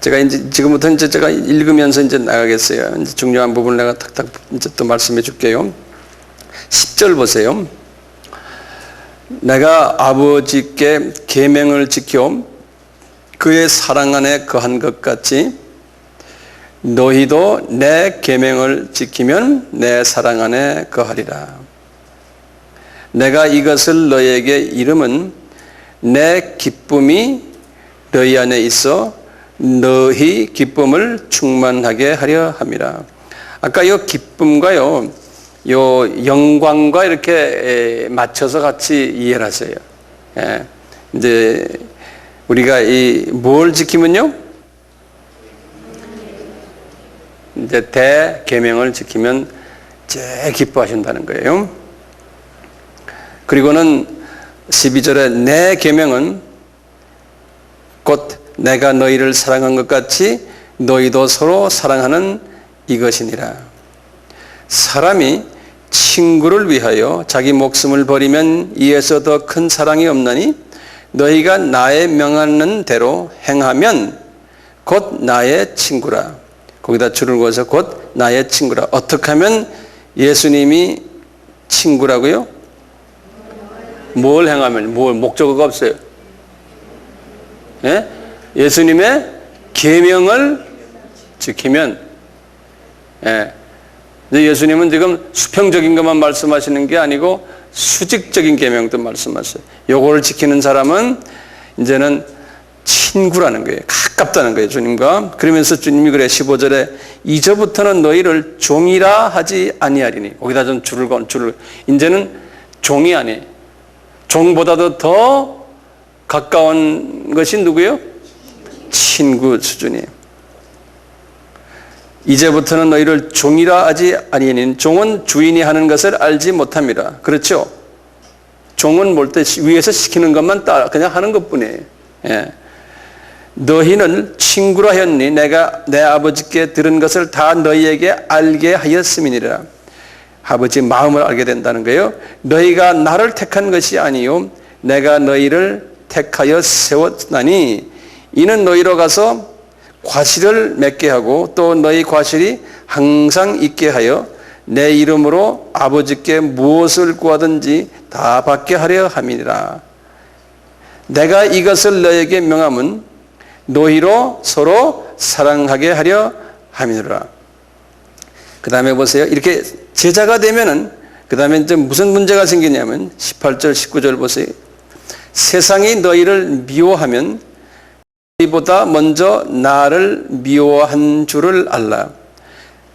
제가 이제 지금부터 이제 제가 읽으면서 이제 나가겠어요. 이제 중요한 부분을 내가 탁탁 이제 또 말씀해 줄게요. 10절 보세요. 내가 아버지께 계명을 지켜 그의 사랑 안에 거한 것 같이 너희도 내 계명을 지키면 내 사랑 안에 거하리라. 내가 이것을 너희에게 이름은 내 기쁨이 너희 안에 있어 너희 기쁨을 충만하게 하려 함이라. 아까 이 기쁨과요, 요 영광과 이렇게 맞춰서 같이 이해를 하세요. 예. 이제 우리가 이 뭘 지키면요? 이제 대계명을 지키면 제일 기뻐하신다는 거예요. 그리고는 12절에 내 계명은 곧 내가 너희를 사랑한 것 같이 너희도 서로 사랑하는 이것이니라. 사람이 친구를 위하여 자기 목숨을 버리면 이에서 더 큰 사랑이 없나니 너희가 나의 명하는 대로 행하면 곧 나의 친구라. 거기다 줄을 그어서 곧 나의 친구라. 어떻게 하면 예수님이 친구라고요? 뭘 행하면, 뭘 목적어가 없어요. 예? 예수님의 계명을 지키면. 예. 예수님은 지금 수평적인 것만 말씀하시는 게 아니고 수직적인 계명도 말씀하세요. 요거를 지키는 사람은 이제는 친구라는 거예요. 가깝다는 거예요, 주님과. 그러면서 주님이 그래 15절에 이제부터는 너희를 종이라 하지 아니하리니. 거기다 좀 줄을 이제는 종이 아니에요. 종보다도 더 가까운 것이 누구예요? 친구 수준이에요. 이제부터는 너희를 종이라 하지 아니하니. 종은 주인이 하는 것을 알지 못함이라. 그렇죠? 종은 뭘 때 위에서 시키는 것만 따라 그냥 하는 것뿐이에요. 예. 너희는 친구라 하였니 내가 내 아버지께 들은 것을 다 너희에게 알게 하였음이니라. 아버지 마음을 알게 된다는 거예요. 너희가 나를 택한 것이 아니요 내가 너희를 택하여 세웠나니 이는 너희로 가서 과실을 맺게 하고 또 너희 과실이 항상 있게 하여 내 이름으로 아버지께 무엇을 구하든지 다 받게 하려 함이니라. 내가 이것을 너희에게 명함은 너희로 서로 사랑하게 하려 함이니라. 그 다음에 보세요. 이렇게 제자가 되면은 그 다음에 이제 무슨 문제가 생기냐면 18절 19절 보세요. 세상이 너희를 미워하면 너희보다 먼저 나를 미워한 줄을 알라.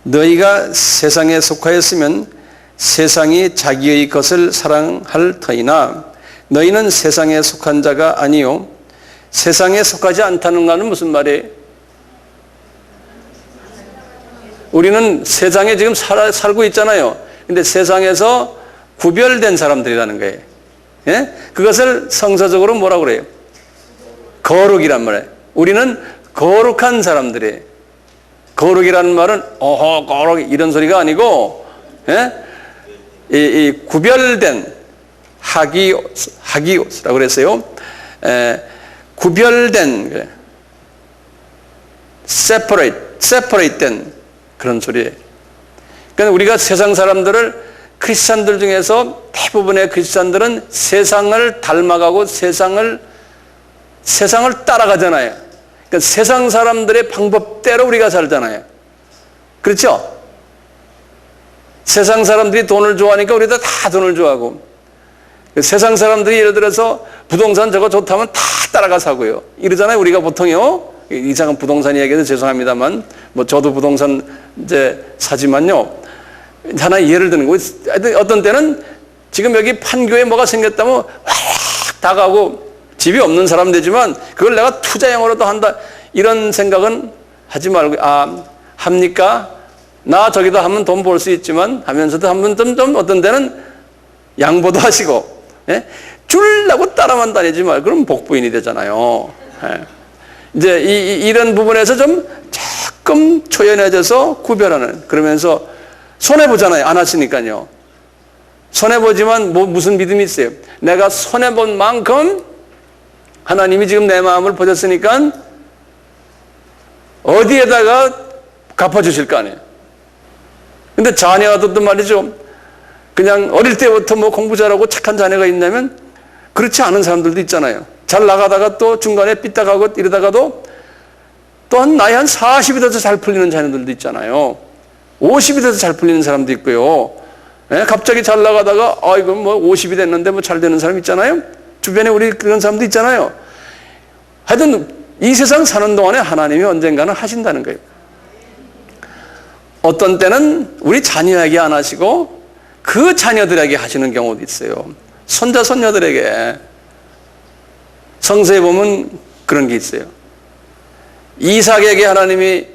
너희가 세상에 속하였으면 세상이 자기의 것을 사랑할 터이나 너희는 세상에 속한 자가 아니요 세상에 속하지 않다는 것은 무슨 말이에요? 우리는 세상에 지금 살고 있잖아요. 근데 세상에서 구별된 사람들이라는 거예요. 예? 그것을 성서적으로 뭐라고 그래요? 거룩이란 말이에요. 우리는 거룩한 사람들이에요. 거룩이라는 말은 거룩 이런 소리가 아니고, 예? 이 구별된 하기오스라고 그랬어요. 구별된 separate된 그런 소리예요. 그러니까 우리가 세상 사람들을 크리스찬들 중에서 대부분의 크리스찬들은 세상을 닮아가고 세상을 따라가잖아요. 그러니까 세상 사람들의 방법대로 우리가 살잖아요. 그렇죠? 세상 사람들이 돈을 좋아하니까 우리도 다 돈을 좋아하고, 세상 사람들이 예를 들어서 부동산 저거 좋다면 다 따라가 사고요. 이러잖아요. 우리가 보통요. 이상한 부동산 이야기해서 죄송합니다만, 뭐 저도 부동산 이제 사지만요. 하나 예를 드는 거. 어떤 때는 지금 여기 판교에 뭐가 생겼다면 확 다가고 집이 없는 사람 되지만 그걸 내가 투자형으로도 한다. 이런 생각은 하지 말고, 합니까? 나 저기도 하면 돈 벌 수 있지만 하면서도 한번 좀 어떤 데는 양보도 하시고, 예? 주려고 따라만 다니지 말고 그럼 복부인이 되잖아요. 예. 이제 이런 부분에서 좀 조금 초연해져서 구별하는, 그러면서 손해보잖아요. 안 하시니까요. 손해보지만 무슨 믿음이 있어요? 내가 손해본 만큼 하나님이 지금 내 마음을 보셨으니까 어디에다가 갚아주실 거 아니에요. 근데 자녀들도 말이죠. 그냥 어릴 때부터 뭐 공부 잘하고 착한 자녀가 있냐면 그렇지 않은 사람들도 있잖아요. 잘 나가다가 또 중간에 삐딱하고 이러다가도 또한 나이 한 40이 돼서 잘 풀리는 자녀들도 있잖아요. 50이 돼서 잘 풀리는 사람도 있고요. 예, 갑자기 잘 나가다가 이거 뭐 50이 됐는데 뭐 잘 되는 사람 있잖아요. 주변에 우리 그런 사람도 있잖아요. 하여튼 이 세상 사는 동안에 하나님이 언젠가는 하신다는 거예요. 어떤 때는 우리 자녀에게 안 하시고 그 자녀들에게 하시는 경우도 있어요. 손자 손녀들에게. 성서에 보면 그런 게 있어요. 이삭에게 하나님이,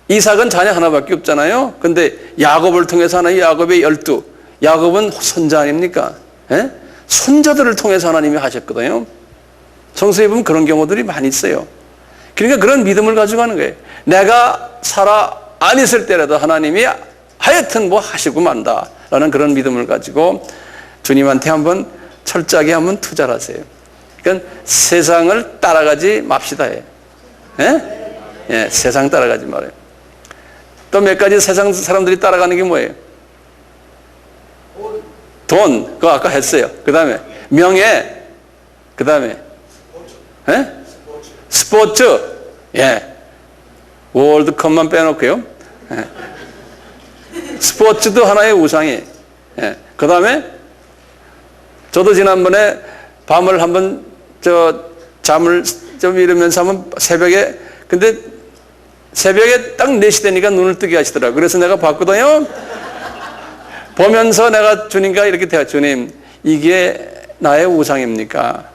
이삭은 자녀 하나밖에 없잖아요. 근데 야곱을 통해서 하나님, 야곱의 12, 야곱은 손자 아닙니까? 예? 손자들을 통해서 하나님이 하셨거든요. 성서에 보면 그런 경우들이 많이 있어요. 그러니까 그런 믿음을 가지고 하는 거예요. 내가 살아 안 있을 때라도 하나님이 하여튼 뭐 하시고 만다 라는 그런 믿음을 가지고 주님한테 한번 철저하게 한번 투자를 하세요. 그러니까 세상을 따라가지 맙시다. 예? 예, 세상 따라가지 말아요. 또 몇 가지 세상 사람들이 따라가는 게 뭐예요? 돈, 그거 아까 했어요. 그 다음에 명예, 그 다음에 예? 스포츠, 예, 월드컵만 빼놓고요. 예. 스포츠도 하나의 우상이에요. 예. 그 다음에 저도 지난번에 밤을 한번 잠을 좀 이러면서 한번 새벽에, 근데 새벽에 딱 4시 되니까 눈을 뜨게 하시더라고요. 그래서 내가 봤거든요. 보면서 내가 주님과 이렇게 대화, 주님, 이게 나의 우상입니까?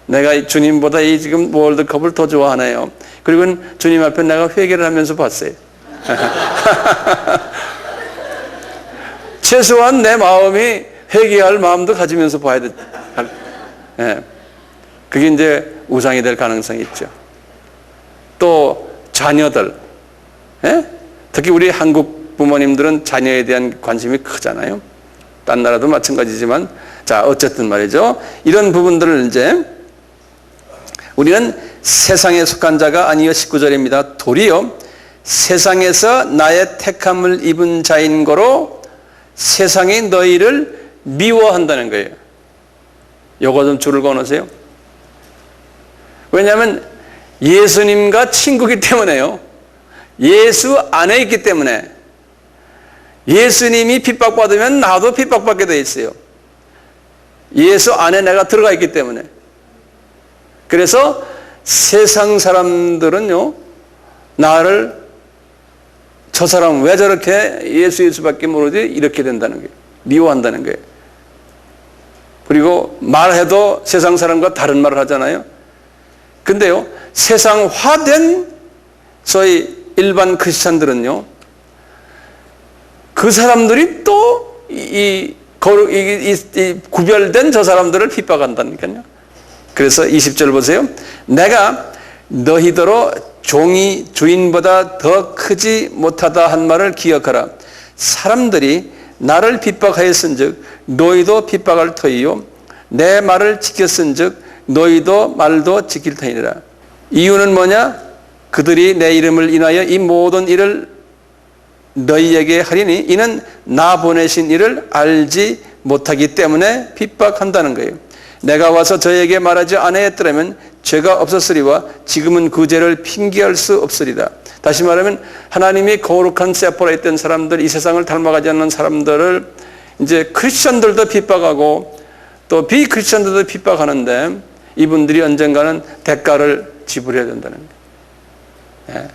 내가 주님보다 이 지금 월드컵을 더 좋아하네요. 그리고 주님 앞에 내가 회개를 하면서 봤어요. 최소한 내 마음이 회개할 마음도 가지면서 봐야 돼. 예. 그게 이제 우상이 될 가능성이 있죠. 또 자녀들, 예? 특히 우리 한국 부모님들은 자녀에 대한 관심이 크잖아요. 딴 나라도 마찬가지지만, 자, 어쨌든 말이죠. 이런 부분들을 이제 우리는 세상에 속한 자가 아니여 19절입니다. 도리어 세상에서 나의 택함을 입은 자인 거로 세상이 너희를 미워한다는 거예요. 요거 좀 줄을 그어놓으세요. 왜냐하면 예수님과 친구이기 때문에요. 예수 안에 있기 때문에. 예수님이 핍박받으면 나도 핍박받게 돼 있어요. 예수 안에 내가 들어가 있기 때문에. 그래서 세상 사람들은요, 나를 저 사람 왜 저렇게 예수밖에 모르지 이렇게 된다는 거예요. 미워한다는 거예요. 그리고 말해도 세상 사람과 다른 말을 하잖아요. 근데요, 세상화된 소위 일반 크리스찬들은요, 그 사람들이 또 이 구별된 저 사람들을 핍박한다니까요. 그래서 20절 보세요. 내가 너희더러 종이 주인보다 더 크지 못하다 한 말을 기억하라. 사람들이 나를 핍박하였은즉 너희도 핍박할 터이요 내 말을 지켰은즉 너희도 말도 지킬 터이니라. 이유는 뭐냐? 그들이 내 이름을 인하여 이 모든 일을 너희에게 하리니 이는 나 보내신 이를 알지 못하기 때문에 핍박한다는 거예요. 내가 와서 저에게 말하지 아니했더라면 죄가 없었으리와 지금은 그 죄를 핑계할 수 없으리다. 다시 말하면 하나님이 거룩한 세퍼레이트된 사람들, 이 세상을 닮아가지 않는 사람들을 이제 크리스천들도 핍박하고 또 비크리스천들도 핍박하는데 이분들이 언젠가는 대가를 지불해야 된다는 거예요. 네.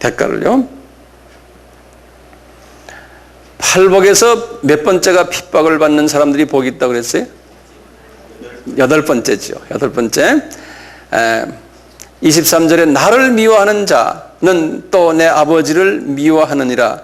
대가를요. 팔복에서 몇 번째가 핍박을 받는 사람들이 복이 있다고 그랬어요? 8번째죠. 8번째. 23절에 나를 미워하는 자는 또 내 아버지를 미워하느니라.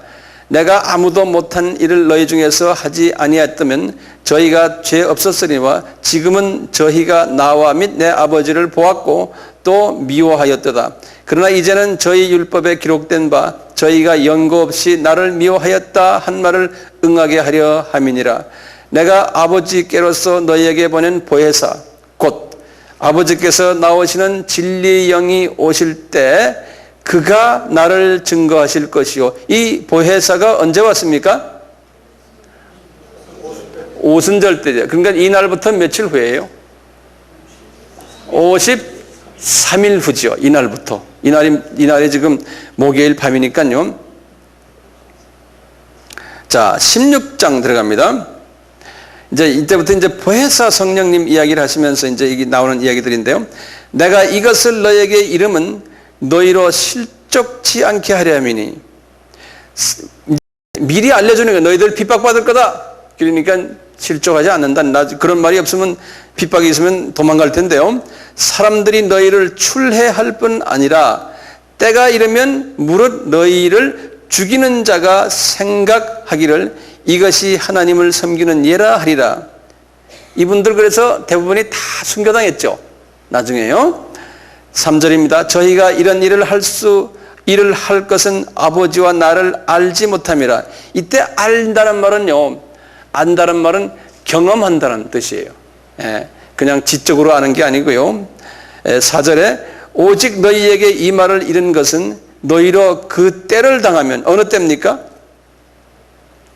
내가 아무도 못한 일을 너희 중에서 하지 아니했다면 저희가 죄 없었으니와 지금은 저희가 나와 및 내 아버지를 보았고 또 미워하였도다. 그러나 이제는 저희 율법에 기록된 바 저희가 연고 없이 나를 미워하였다 한 말을 응하게 하려 함이니라. 내가 아버지께로서 너희에게 보낸 보혜사 곧 아버지께서 나오시는 진리의 영이 오실 때 그가 나를 증거하실 것이요. 이 보혜사가 언제 왔습니까? 오순절 때죠. 그러니까 이날부터 며칠 후예요? 53일 후죠. 이날부터. 이날이 지금 목요일 밤이니까요. 자, 16장 들어갑니다. 이제 이때부터 이제 보혜사 성령님 이야기를 하시면서 이제 이게 나오는 이야기들인데요. 내가 이것을 너에게 이름은 너희로 실족치 않게 하려 함이니. 미리 알려주는 거예요. 너희들 핍박받을 거다. 그러니까 실족하지 않는다. 그런 말이 없으면, 핍박이 있으면 도망갈 텐데요. 사람들이 너희를 출해할 뿐 아니라 때가 이르면 무릇 너희를 죽이는 자가 생각하기를 이것이 하나님을 섬기는 예라 하리라. 이분들 그래서 대부분이 다 순교당했죠. 나중에요. 3절입니다. 저희가 이런 일을 할 것은 아버지와 나를 알지 못함이라. 이때 알다는 말은요, 안다는 말은 경험한다는 뜻이에요. 그냥 지적으로 아는 게 아니고요. 4절에 오직 너희에게 이 말을 이른 것은 너희로 그 때를 당하면, 어느 때입니까?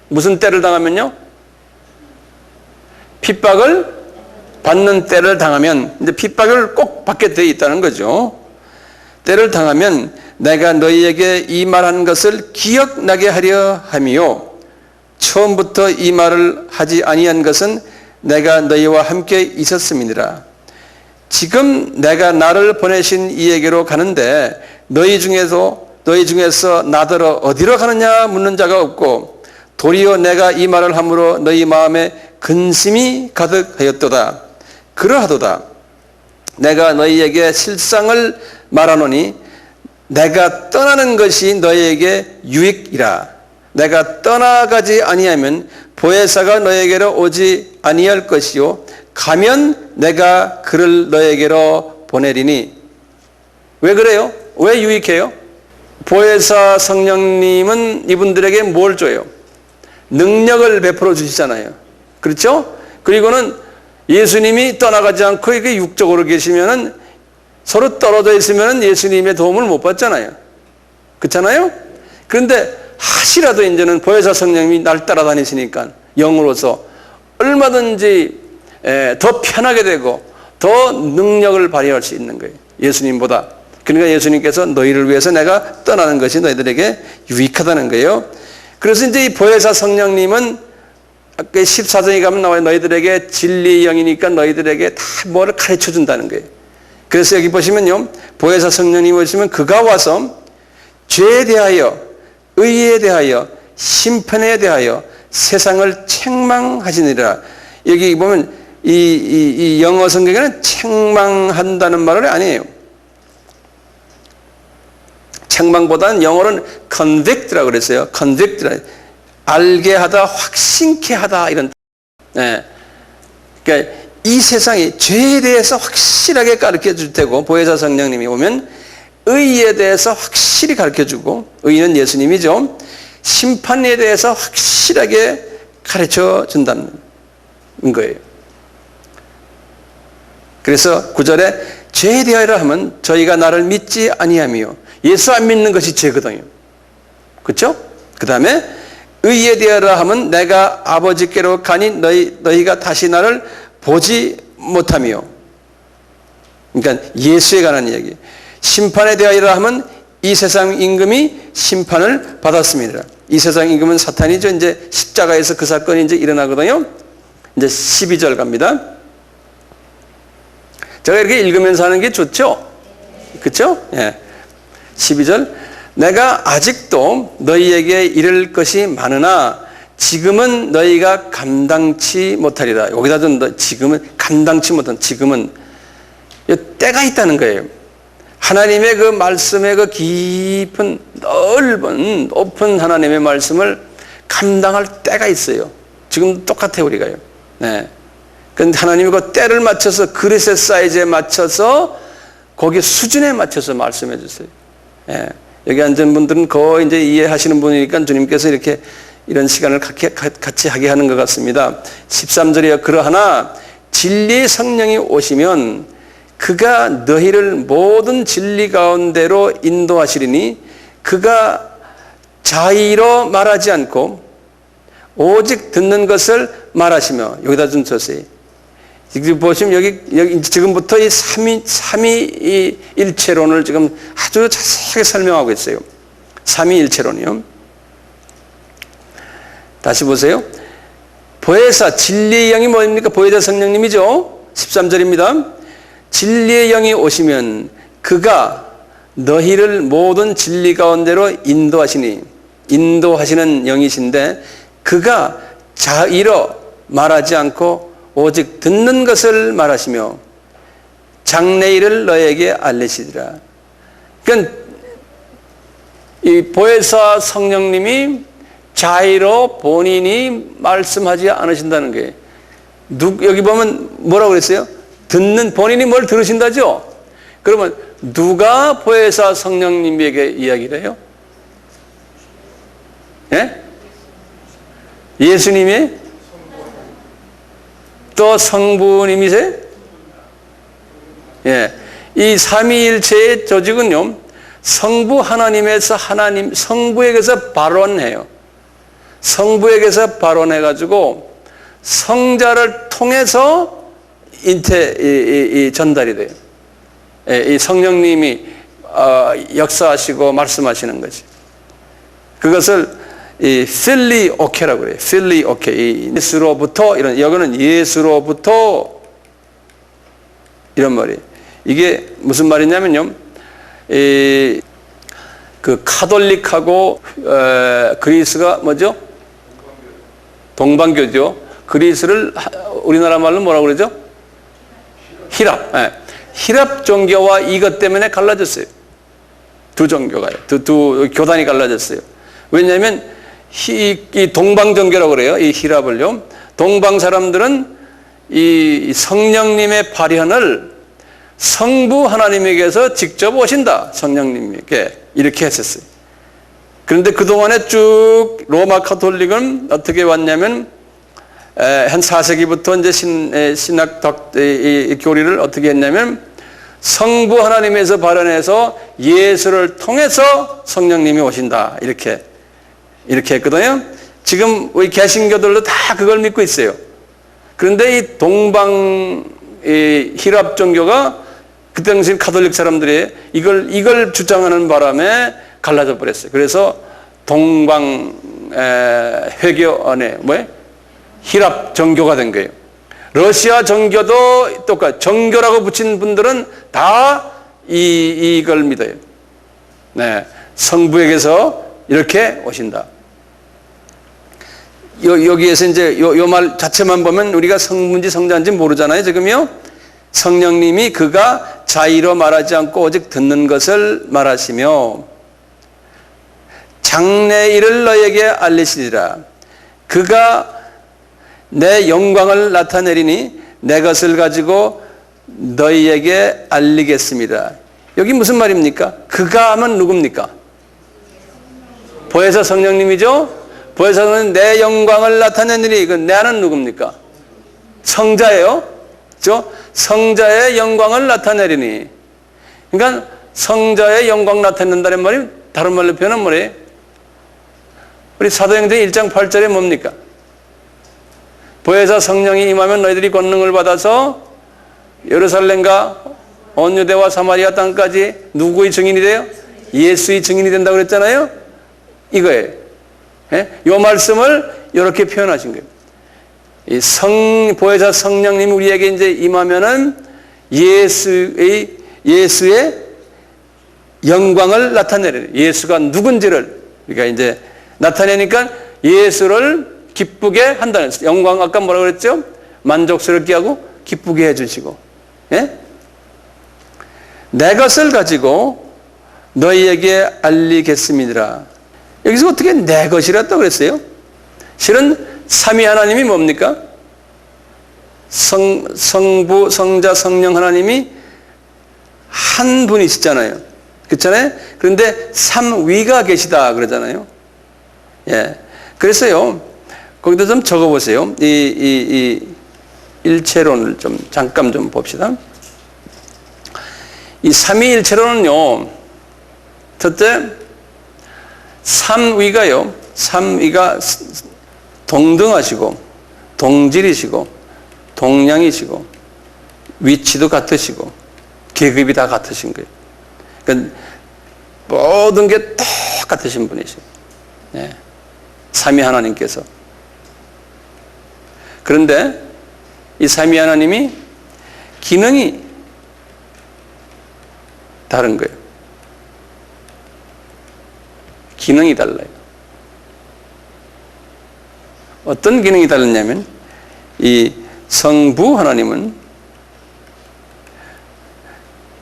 무슨 때를 당하면요? 핍박을 받는 때를 당하면, 이제 핍박을 꼭 받게 되어 있다는 거죠. 때를 당하면 내가 너희에게 이 말한 것을 기억나게 하려 함이요. 처음부터 이 말을 하지 아니한 것은 내가 너희와 함께 있었음이니라. 지금 내가 나를 보내신 이에게로 가는데 너희 중에서 나더러 어디로 가느냐 묻는 자가 없고 도리어 내가 이 말을 함으로 너희 마음에 근심이 가득하였도다. 그러하도다. 내가 너희에게 실상을 말하노니 내가 떠나는 것이 너희에게 유익이라. 내가 떠나가지 아니하면 보혜사가 너희에게로 오지 아니할 것이요 가면 내가 그를 너희에게로 보내리니. 왜 그래요? 왜 유익해요? 보혜사 성령님은 이분들에게 뭘 줘요? 능력을 베풀어 주시잖아요. 그렇죠? 그리고는 예수님이 떠나가지 않고 이게 육적으로 계시면은 서로 떨어져 있으면 예수님의 도움을 못 받잖아요. 그렇잖아요? 그런데 하시라도 이제는 보혜사 성령님이 날 따라다니시니까 영으로서 얼마든지 더 편하게 되고 더 능력을 발휘할 수 있는 거예요. 예수님보다. 그러니까 예수님께서 너희를 위해서 내가 떠나는 것이 너희들에게 유익하다는 거예요. 그래서 이제 이 보혜사 성령님은 아까 14장에 가면 나와요. 너희들에게 진리의 영이니까 너희들에게 다 뭐를 가르쳐 준다는 거예요. 그래서 여기 보시면요. 보혜사 성령님 보시면 그가 와서 죄에 대하여, 의에 대하여, 심판에 대하여 세상을 책망하시니라. 여기 보면 이 영어 성경에는 책망한다는 말은 아니에요. 책망보다는 영어로는 convict라고 그랬어요. convict라. 알게 하다, 확신케 하다 이런. 그러니까 이 세상이 죄에 대해서 확실하게 가르쳐 줄 테고 보혜사 성령님이 오면 의에 대해서 확실히 가르쳐 주고, 의는 예수님이죠. 심판에 대해서 확실하게 가르쳐 준다는 거예요. 그래서 9절에 죄에 대하여라 하면 저희가 나를 믿지 아니하며, 예수 안 믿는 것이 죄거든요. 그렇죠? 그 다음에 의에 대하여라 하면 내가 아버지께로 가니 너희가 다시 나를 보지 못하며, 그러니까 예수에 관한 이야기. 심판에 대하여라 하면 이 세상 임금이 심판을 받았습니다. 이 세상 임금은 사탄이죠. 이제 십자가에서 그 사건이 이제 일어나거든요. 이제 12절 갑니다. 제가 이렇게 읽으면서 하는 게 좋죠? 그렇죠? 예. 12절. 내가 아직도 너희에게 이를 것이 많으나 지금은 너희가 감당치 못하리라. 여기다 좀 지금은 감당치 못한, 지금은 때가 있다는 거예요. 하나님의 그 말씀의 그 깊은 넓은 높은 하나님의 말씀을 감당할 때가 있어요. 지금 똑같아요, 우리가요. 네. 근데 하나님이 그 때를 맞춰서 그릇의 사이즈에 맞춰서 거기 수준에 맞춰서 말씀해 주세요. 예. 여기 앉은 분들은 거의 이제 이해하시는 분이니까 주님께서 이렇게 이런 시간을 같이 하게 하는 것 같습니다. 13절이요. 그러하나 진리의 성령이 오시면 그가 너희를 모든 진리 가운데로 인도하시리니 그가 자의로 말하지 않고 오직 듣는 것을 말하시며. 여기다 좀 쳤어요. 지금 보시면 여기 지금부터 이 삼위일체론을 지금 아주 자세하게 설명하고 있어요. 삼위일체론이요. 다시 보세요. 보혜사, 진리의 영이 뭡니까? 보혜사 성령님이죠. 13절입니다. 진리의 영이 오시면 그가 너희를 모든 진리 가운데로 인도하시니, 인도하시는 영이신데 그가 자의로 말하지 않고 오직 듣는 것을 말하시며 장래일을 너에게 알리시리라. 그러니까 이 보혜사 성령님이 자의로 본인이 말씀하지 않으신다는 거예요. 여기 보면 뭐라고 그랬어요? 듣는, 본인이 뭘 들으신다죠? 그러면 누가 보혜사 성령님에게 이야기를 해요? 예? 예수님이? 또 성부님이세요? 예. 이 삼위일체의 조직은요, 성부 하나님에서 성부에게서 발언해요. 성부에게서 발언해가지고 성자를 통해서 전달이 돼요. 이 성령님이 역사하시고 말씀하시는 거지. 그것을 이 필리오케라고 그래요. 필리오케. 예수로부터, 여기는 예수로부터 이런 말이에요. 이게 무슨 말이냐면요, 그 카톨릭하고 그리스가 뭐죠? 동방교죠. 그리스를 우리나라 말로 뭐라고 그러죠? 히랍. 네. 히랍 종교와 이것 때문에 갈라졌어요. 두 종교가요. 두 교단이 갈라졌어요. 왜냐하면 이 동방 종교라고 그래요. 이 히랍을요. 동방 사람들은 이 성령님의 발현을 성부 하나님에게서 직접 오신다. 성령님에게 이렇게 했었어요. 그런데 그동안에 쭉 로마 카톨릭은 어떻게 왔냐면 한 4세기부터 이제 신학 교리를 어떻게 했냐면 성부 하나님에서 발현해서 예수를 통해서 성령님이 오신다. 이렇게 했거든요. 지금 우리 개신교들도 다 그걸 믿고 있어요. 그런데 이 동방 히랍 종교가 그 당시 카톨릭 사람들이 이걸 주장하는 바람에 갈라져 버렸어요. 그래서 동방 회교 안에 히랍 종교가 된 거예요. 러시아 종교도 똑같아요. 정교라고 붙인 분들은 다 이걸 믿어요. 네, 성부에게서 이렇게 오신다. 여기에서 이제 요 말 자체만 보면 우리가 성부인지 성자인지 모르잖아요. 지금요. 성령님이 그가 자의로 말하지 않고 오직 듣는 것을 말하시며 장래일을 너에게 알리시리라. 그가 내 영광을 나타내리니 내 것을 가지고 너희에게 알리겠습니다. 여기 무슨 말입니까? 그가 하면 누굽니까? 보혜사 성령님이죠? 보혜사 성령님 내 영광을 나타내리니 그 내는 누굽니까? 성자예요. 그렇죠? 성자의 영광을 나타내리니. 그러니까 성자의 영광 나타낸다는 말이 다른 말로 표현하면 뭐래요? 우리 사도행전 1장 8절에 뭡니까? 보혜사 성령이 임하면 너희들이 권능을 받아서 예루살렘과 온 유대와 사마리아 땅까지 누구의 증인이 돼요? 예수의 증인이 된다고 그랬잖아요. 이거예요. 예? 이 말씀을 이렇게 표현하신 거예요. 이 보혜사 성령님이 우리에게 이제 임하면은 예수의 영광을 나타내려요. 예수가 누군지를 우리가 이제 나타내니까 예수를 기쁘게 한다는 영광. 아까 뭐라고 그랬죠? 만족스럽게 하고 기쁘게 해주시고, 예? 내 것을 가지고 너희에게 알리겠습니다. 여기서 어떻게 내 것이라고 그랬어요? 실은 삼위 하나님이 뭡니까? 성부, 성자, 성령 하나님이 한 분이시잖아요. 그렇잖아요? 그런데 삼위가 계시다 그러잖아요. 예. 그래서요, 거기다 좀 적어보세요. 이 일체론을 좀 잠깐 좀 봅시다. 이 삼위일체론은요, 첫째, 삼위가 동등하시고, 동질이시고, 동량이시고, 위치도 같으시고, 계급이 다 같으신 거예요. 그러니까 모든 게 똑같으신 분이시죠. 예. 삼위 하나님께서. 그런데 이 삼위 하나님이 기능이 다른 거예요. 기능이 달라요. 어떤 기능이 다르냐면 이 성부 하나님은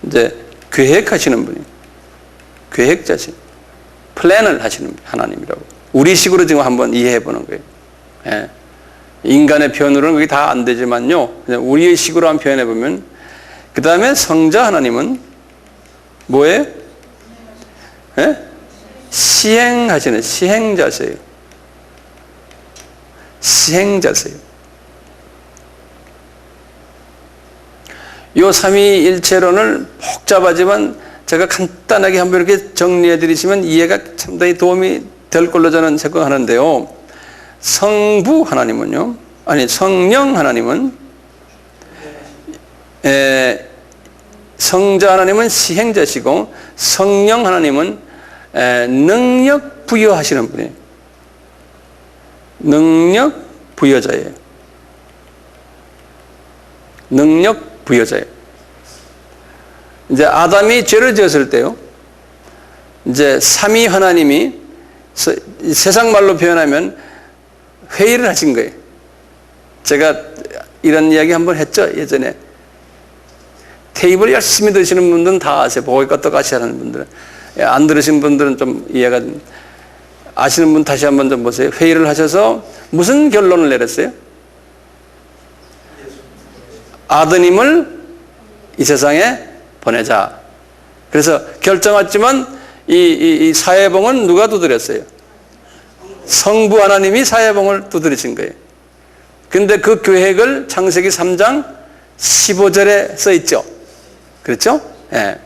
이제 계획하시는 분이에요. 계획자신, 플랜을 하시는 하나님이라고. 우리식으로 지금 한번 이해해 보는 거예요. 예. 인간의 표현으로는 그게 다 안 되지만요. 그냥 우리의 식으로 한번 표현해 보면, 그 다음에 성자 하나님은 뭐예요? 예? 시행하시는 시행자세요. 시행자세요. 요 삼위일체론을 복잡하지만 제가 간단하게 한번 이렇게 정리해 드리시면 이해가 상당히 도움이 될 걸로 저는 생각하는데요. 성부 하나님은요, 아니 성령 하나님은, 성자 하나님은 시행자시고 성령 하나님은 능력 부여하시는 분이에요. 능력 부여자예요. 능력 부여자예요. 이제 아담이 죄를 지었을 때요, 이제 삼위 하나님이 세상 말로 표현하면 회의를 하신 거예요. 제가 이런 이야기 한번 했죠, 예전에. 테이블 열심히 드시는 분들은 다 아세요. 보고있고 똑같이 하는 분들은. 안 들으신 분들은 좀 이해가 좀, 아시는 분 다시 한번 좀 보세요. 회의를 하셔서 무슨 결론을 내렸어요? 아드님을 이 세상에 보내자. 그래서 결정했지만 이 사회봉은 누가 두드렸어요? 성부 하나님이 사회봉을 두드리신 거예요. 근데 그 계획을 창세기 3장 15절에 써 있죠. 그렇죠? 예.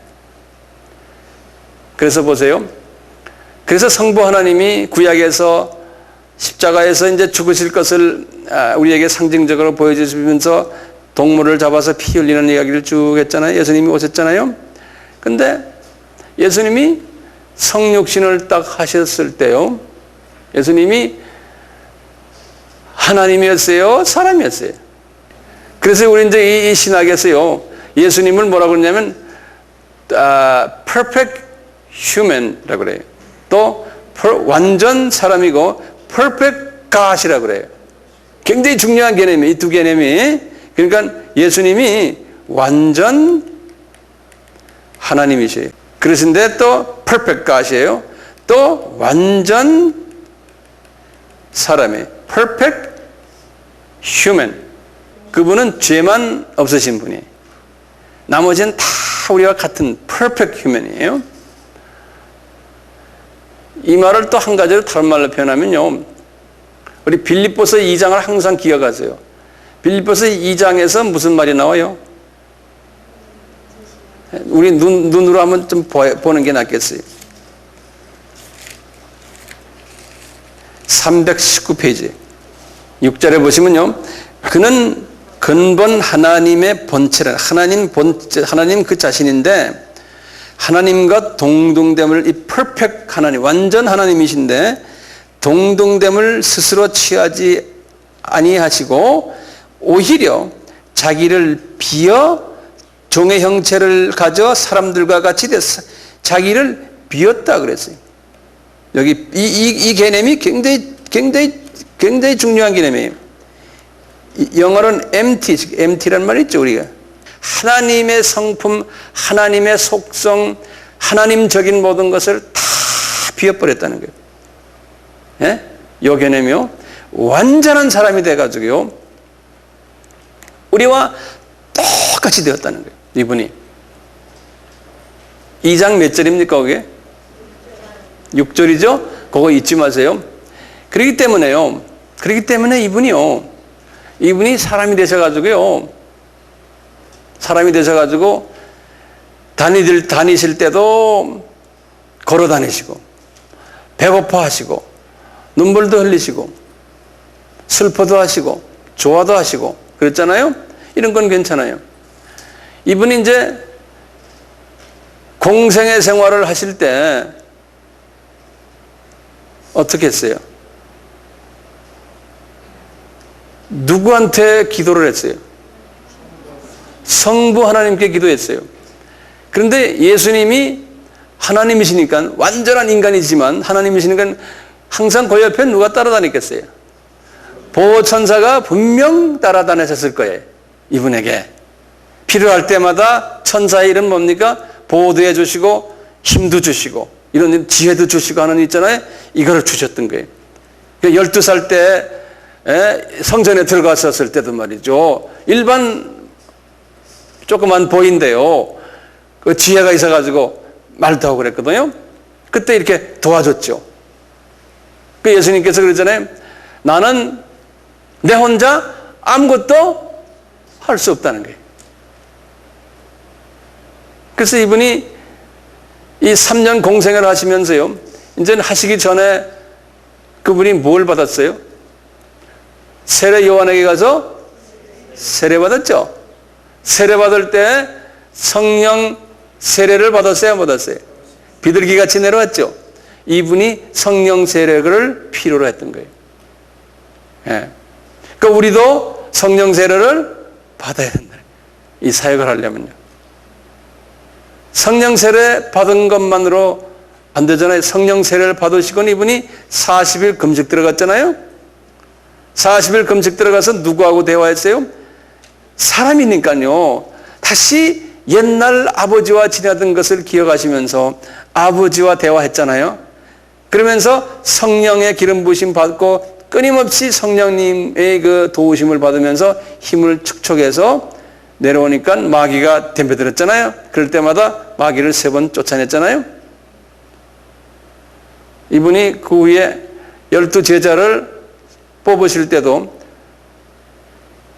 그래서 보세요. 그래서 성부 하나님이 구약에서 십자가에서 이제 죽으실 것을 우리에게 상징적으로 보여주시면서 동물을 잡아서 피 흘리는 이야기를 쭉 했잖아요. 예수님이 오셨잖아요. 근데 예수님이 성육신을 딱 하셨을 때요, 예수님이 하나님이었어요? 사람이었어요? 그래서 우리 이제 이 신학에서요, 예수님을 뭐라고 그러냐면, perfect human이라고 그래요. 또, 완전 사람이고, perfect God이라고 그래요. 굉장히 중요한 개념이에요. 이 두 개념이. 그러니까 예수님이 완전 하나님이세요. 그러신데 또 perfect God이에요. 또 완전 사람이에요. perfect human. 그분은 죄만 없으신 분이에요. 나머지는 다 우리와 같은 perfect human이에요. 이 말을 또 한 가지로 다른 말로 표현하면요, 우리 빌립보서 2장을 항상 기억하세요. 빌립보서 2장에서 무슨 말이 나와요? 우리 눈으로 한번 좀 보는 게 낫겠어요. 319페이지 6절에 보시면요, 그는 근본 하나님의 본체라, 하나님 그 자신인데, 하나님과 동등됨을, 이 퍼펙트 하나님, 완전 하나님이신데 동등됨을 스스로 취하지 아니하시고 오히려 자기를 비어 종의 형체를 가져 사람들과 같이 됐어. 자기를 비었다 그랬어요. 여기 이 개념이 굉장히 중요한 개념이에요. 영어로는 empty란 말 있죠, 우리가. 하나님의 성품, 하나님의 속성, 하나님적인 모든 것을 다 비워버렸다는 거예요. 예? 이 개념이요, 완전한 사람이 돼가지고요, 우리와 똑같이 되었다는 거예요. 이분이. 2장 몇 절입니까, 그게? 6절이죠? 그거 잊지 마세요. 그렇기 때문에 이분이 사람이 되셔가지고 다니실 때도 걸어 다니시고, 배고파 하시고, 눈물도 흘리시고, 슬퍼도 하시고, 좋아도 하시고, 그랬잖아요? 이런 건 괜찮아요. 이분이 이제 공생애 생활을 하실 때 어떻게 했어요? 누구한테 기도를 했어요? 성부 하나님께 기도했어요. 그런데 예수님이 하나님이시니까, 완전한 인간이지만 하나님이시니까 항상 그 옆에 누가 따라다녔겠어요? 보호천사가 분명 따라다녔을 거예요. 이분에게 필요할 때마다 천사의 일은 뭡니까? 보호도 해주시고 힘도 주시고 이런 지혜도 주시고 하는 있잖아요. 이거를 주셨던 거예요. 12살 때 성전에 들어갔었을 때도 말이죠, 일반 조그만 보인데요, 그 지혜가 있어가지고 말도 하고 그랬거든요. 그때 이렇게 도와줬죠. 그 예수님께서 그러잖아요, 나는 내 혼자 아무것도 할 수 없다는 거예요. 그래서 이분이 이 3년 공생을 하시면서요, 이제는 하시기 전에 그분이 뭘 받았어요? 세례 요한에게 가서 세례 받았죠. 세례 받을 때 성령 세례를 받았어요, 안 받았어요? 비둘기 같이 내려왔죠. 이분이 성령 세례를 필요로 했던 거예요. 예. 그러니까 우리도 성령 세례를 받아야 된다. 이 사역을 하려면요. 성령 세례 받은 것만으로 안 되잖아요. 성령 세례를 받으시고 이분이 40일 금식 들어갔잖아요. 40일 금식 들어가서 누구하고 대화했어요? 사람이니까요. 다시 옛날 아버지와 지내던 것을 기억하시면서 아버지와 대화했잖아요. 그러면서 성령의 기름 부으심 받고 끊임없이 성령님의 그 도우심을 받으면서 힘을 축적해서 내려오니까 마귀가 덤벼들었잖아요. 그럴 때마다 마귀를 3번 쫓아냈잖아요. 이분이 그 후에 12제자를 뽑으실 때도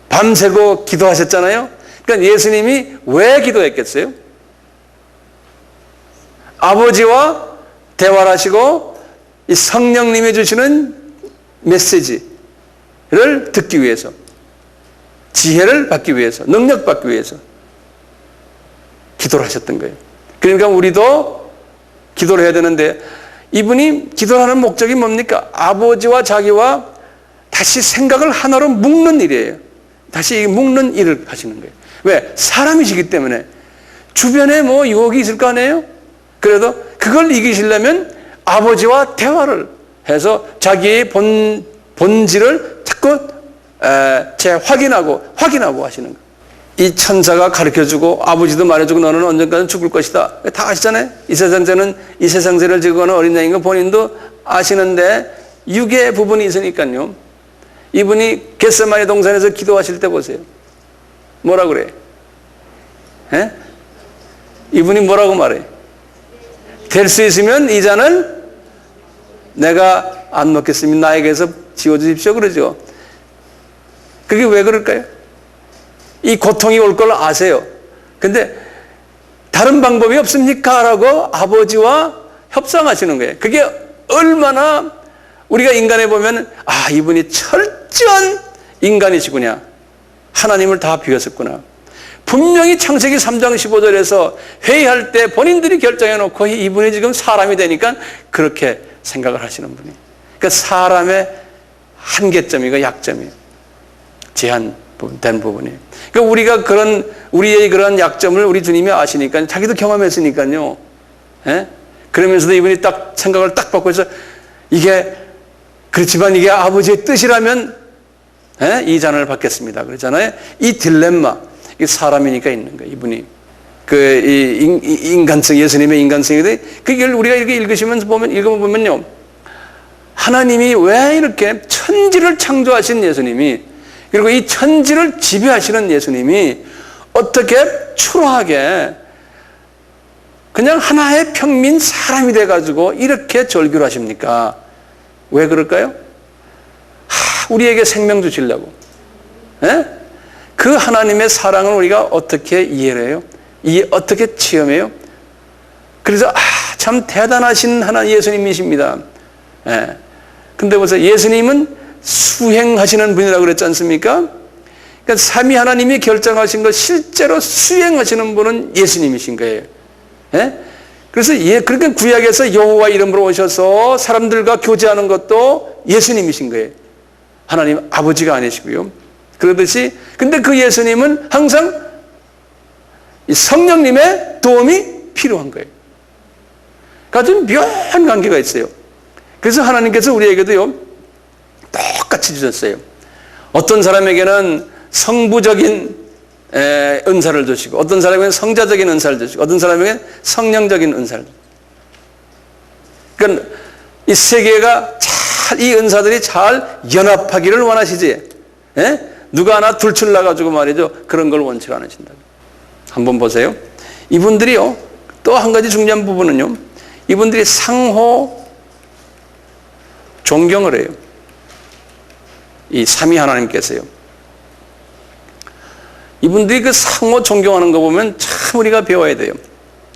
밤새고 기도하셨잖아요. 그러니까 예수님이 왜 기도했겠어요? 아버지와 대화를 하시고 이 성령님이 주시는 메시지를 듣기 위해서, 지혜를 받기 위해서, 능력 받기 위해서 기도를 하셨던 거예요. 그러니까 우리도 기도를 해야 되는데, 이분이 기도하는 목적이 뭡니까? 아버지와 자기와 다시 생각을 하나로 묶는 일이에요. 다시 묶는 일을 하시는 거예요. 왜? 사람이시기 때문에 주변에 뭐 유혹이 있을 거 아니에요? 그래도 그걸 이기시려면 아버지와 대화를 해서 자기의 본질을 자꾸 재확인하고 하시는 거예요. 이 천사가 가르쳐주고 아버지도 말해주고 너는 언젠가는 죽을 것이다. 다 아시잖아요. 이 세상세를 지고는 어린 양인 거 본인도 아시는데 육의 부분이 있으니까요. 이분이 겟세마네 동산에서 기도하실 때 보세요. 뭐라 그래? 이분이 뭐라고 말해? 될 수 있으면 이 잔은 내가 안 먹겠으니 나에게서 지워주십시오 그러죠. 그게 왜 그럴까요? 이 고통이 올 걸 아세요. 근데 다른 방법이 없습니까? 라고 아버지와 협상하시는 거예요. 그게 얼마나 우리가 인간에 보면 이분이 철저한 인간이시구나. 하나님을 다 비웠었구나. 분명히 창세기 3장 15절에서 회의할 때 본인들이 결정해놓고 이분이 지금 사람이 되니까 그렇게 생각을 하시는 분이. 그러니까 사람의 한계점이고 약점이에요. 제한된 부분이에요. 그러니까 우리의 그런 약점을 우리 주님이 아시니까, 자기도 경험했으니까요. 그러면서도 이분이 딱 생각을 딱 바꿔서 그렇지만 이게 아버지의 뜻이라면 이 잔을 받겠습니다. 그러잖아요. 이 딜레마, 이 사람이니까 있는 거예요. 이분이 인간성, 예수님의 인간성인데, 그걸 우리가 이렇게 읽어보면요, 하나님이 왜 이렇게 천지를 창조하신 예수님이, 그리고 이 천지를 지배하시는 예수님이 어떻게 초라하게 그냥 하나의 평민 사람이 돼가지고 이렇게 절규를 하십니까? 왜 그럴까요? 우리에게 생명 주시려고. 그 하나님의 사랑을 우리가 어떻게 이해를 해요? 이게 어떻게 체험해요? 그래서 참 대단하신 하나님 예수님이십니다. 예. 근데 보세요. 예수님은 수행하시는 분이라고 그랬지 않습니까? 그러니까 삼위 하나님이 결정하신 걸 실제로 수행하시는 분은 예수님이신 거예요. 예? 그래서 그러니까 구약에서 여호와 이름으로 오셔서 사람들과 교제하는 것도 예수님이신 거예요. 하나님 아버지가 아니시고요. 그러듯이 근데 그 예수님은 항상 성령님의 도움이 필요한 거예요. 아주 묘한 관계가 있어요. 그래서 하나님께서 우리에게도요 똑같이 주셨어요. 어떤 사람에게는 성부적인 은사를 주시고, 어떤 사람에게는 성자적인 은사를 주시고, 어떤 사람에게는 성령적인 은사를 주시고. 그러니까 이 세 개가 이 은사들이 잘 연합하기를 원하시지. 예? 누가 하나 둘출나가지고 말이죠. 그런 걸 원치 않으신다. 한번 보세요. 이분들이요, 또 한 가지 중요한 부분은요, 이분들이 상호 존경을 해요. 이 삼위 하나님께서요. 이분들이 그 상호 존경하는 거 보면 참 우리가 배워야 돼요.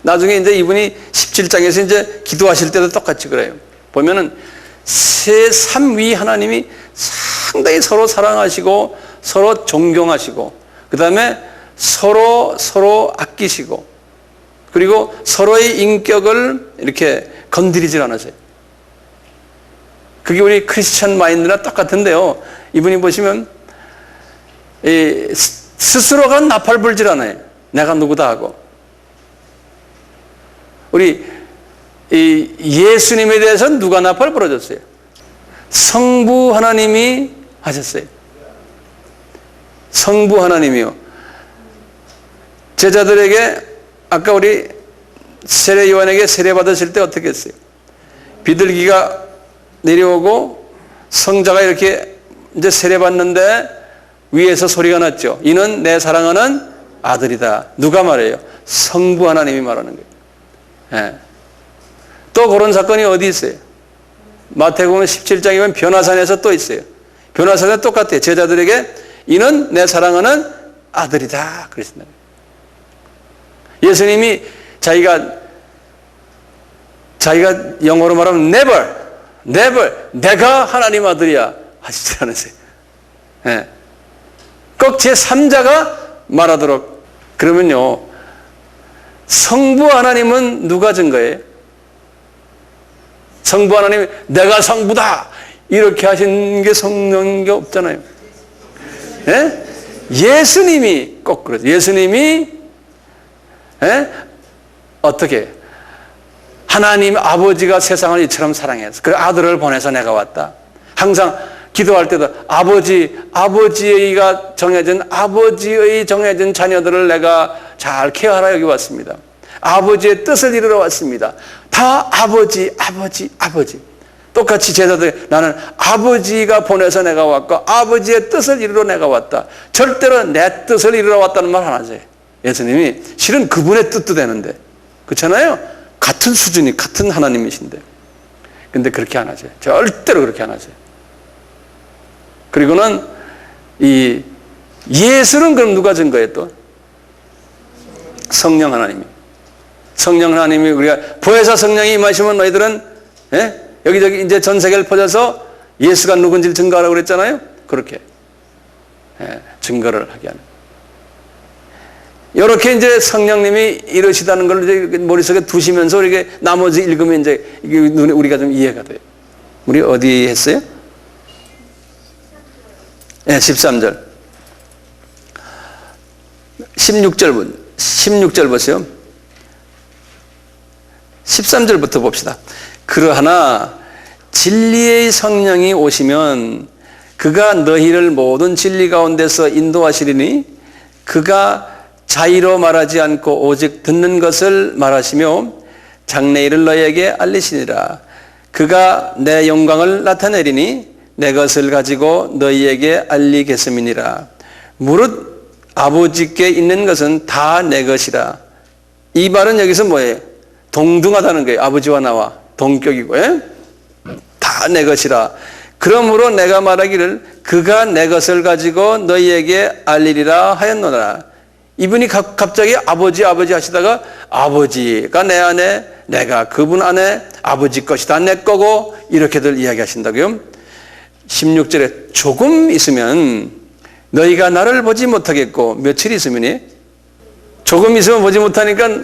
나중에 이제 이분이 17장에서 이제 기도하실 때도 똑같이 그래요. 보면은 삼위 하나님이 상당히 서로 사랑하시고 서로 존경하시고 그 다음에 서로 아끼시고 그리고 서로의 인격을 이렇게 건드리질 않으세요. 그게 우리 크리스천 마인드랑 똑같은데요. 이분이 보시면 스스로가 나팔 불질 않아요. 내가 누구다 하고. 우리 예수님에 대해서는 누가 나팔 불어줬어요? 성부 하나님이 하셨어요. 성부 하나님이요. 제자들에게 아까 우리 세례 요한에게 세례 받으실 때 어떻게 했어요? 비둘기가 내려오고 성자가 이렇게 이제 세례 받는데 위에서 소리가 났죠. 이는 내 사랑하는 아들이다. 누가 말해요? 성부 하나님이 말하는 거예요. 예. 또 그런 사건이 어디 있어요? 마태복음 17장에 보면 변화산에서 또 있어요. 변화산에 똑같아요. 제자들에게 이는 내 사랑하는 아들이다. 그랬습니다. 예수님이 자기가 영어로 말하면 never, 내가 하나님 아들이야 하시지 않으세요. 예. 꼭 제3자가 말하도록. 그러면요, 성부 하나님은 누가 증거예요? 성부 하나님이 내가 성부다 이렇게 하신 게 성령인 게 없잖아요. 예? 예수님이 꼭 그러죠. 예수님이 어떻게 하나님 아버지가 세상을 이처럼 사랑해서 그 아들을 보내서 내가 왔다. 항상 기도할 때도 아버지의 정해진 자녀들을 내가 잘 케어하라 여기 왔습니다. 아버지의 뜻을 이루러 왔습니다. 다 아버지. 똑같이 제자들 나는 아버지가 보내서 내가 왔고 아버지의 뜻을 이루러 내가 왔다. 절대로 내 뜻을 이루러 왔다는 말 안 하세요. 예수님이 실은 그분의 뜻도 되는데 그렇잖아요. 같은 수준이 같은 하나님이신데 근데 그렇게 안 하세요. 절대로 그렇게 안 하세요. 그리고는 이 예수는 그럼 누가 증거해 또? 성령 하나님이. 성령 하나님이 우리가 보혜사 성령이 임하시면 너희들은 여기저기 이제 전 세계를 퍼져서 예수가 누군지를 증거하라고 그랬잖아요. 그렇게 증거를 하게 하는. 이렇게 이제 성령님이 이러시다는 걸 이제 머릿속에 두시면서 이렇게 나머지 읽으면 이제 이게 눈에 우리가 좀 이해가 돼요. 우리 어디 했어요? 13절. 16절 보세요. 13절부터 봅시다. 그러하나 진리의 성령이 오시면 그가 너희를 모든 진리 가운데서 인도하시리니 그가 자의로 말하지 않고 오직 듣는 것을 말하시며 장래일을 너희에게 알리시니라. 그가 내 영광을 나타내리니 내 것을 가지고 너희에게 알리겠음이니라. 무릇 아버지께 있는 것은 다 내 것이라. 이 말은 여기서 뭐예요? 동등하다는 거예요. 아버지와 나와 동격이고 다 내 것이라. 그러므로 내가 말하기를 그가 내 것을 가지고 너희에게 알리리라 하였노라. 이분이 갑자기 아버지 하시다가 아버지가 내 안에, 내가 그분 안에, 아버지 것이 다 내 거고 이렇게들 이야기하신다고요. 16절에 조금 있으면 너희가 나를 보지 못하겠고, 며칠 있으면이 조금 있으면 보지 못하니까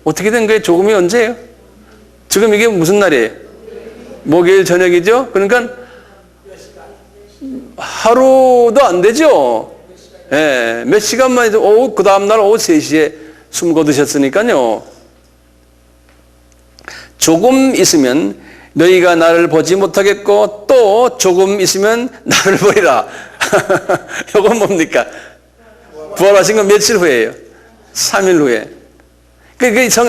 어떻게 된 거예요? 조금이 언제예요? 지금 이게 무슨 날이에요? 목요일 저녁이죠? 그러니까 하루도 안 되죠? 예, 몇 시간만 해도 오후, 그 다음날 오후 3시에 숨 거두셨으니까요. 조금 있으면 너희가 나를 보지 못하겠고, 또 조금 있으면 나를 보리라. 이건 뭡니까? 부활하신 건 며칠 후에요? 3일 후에.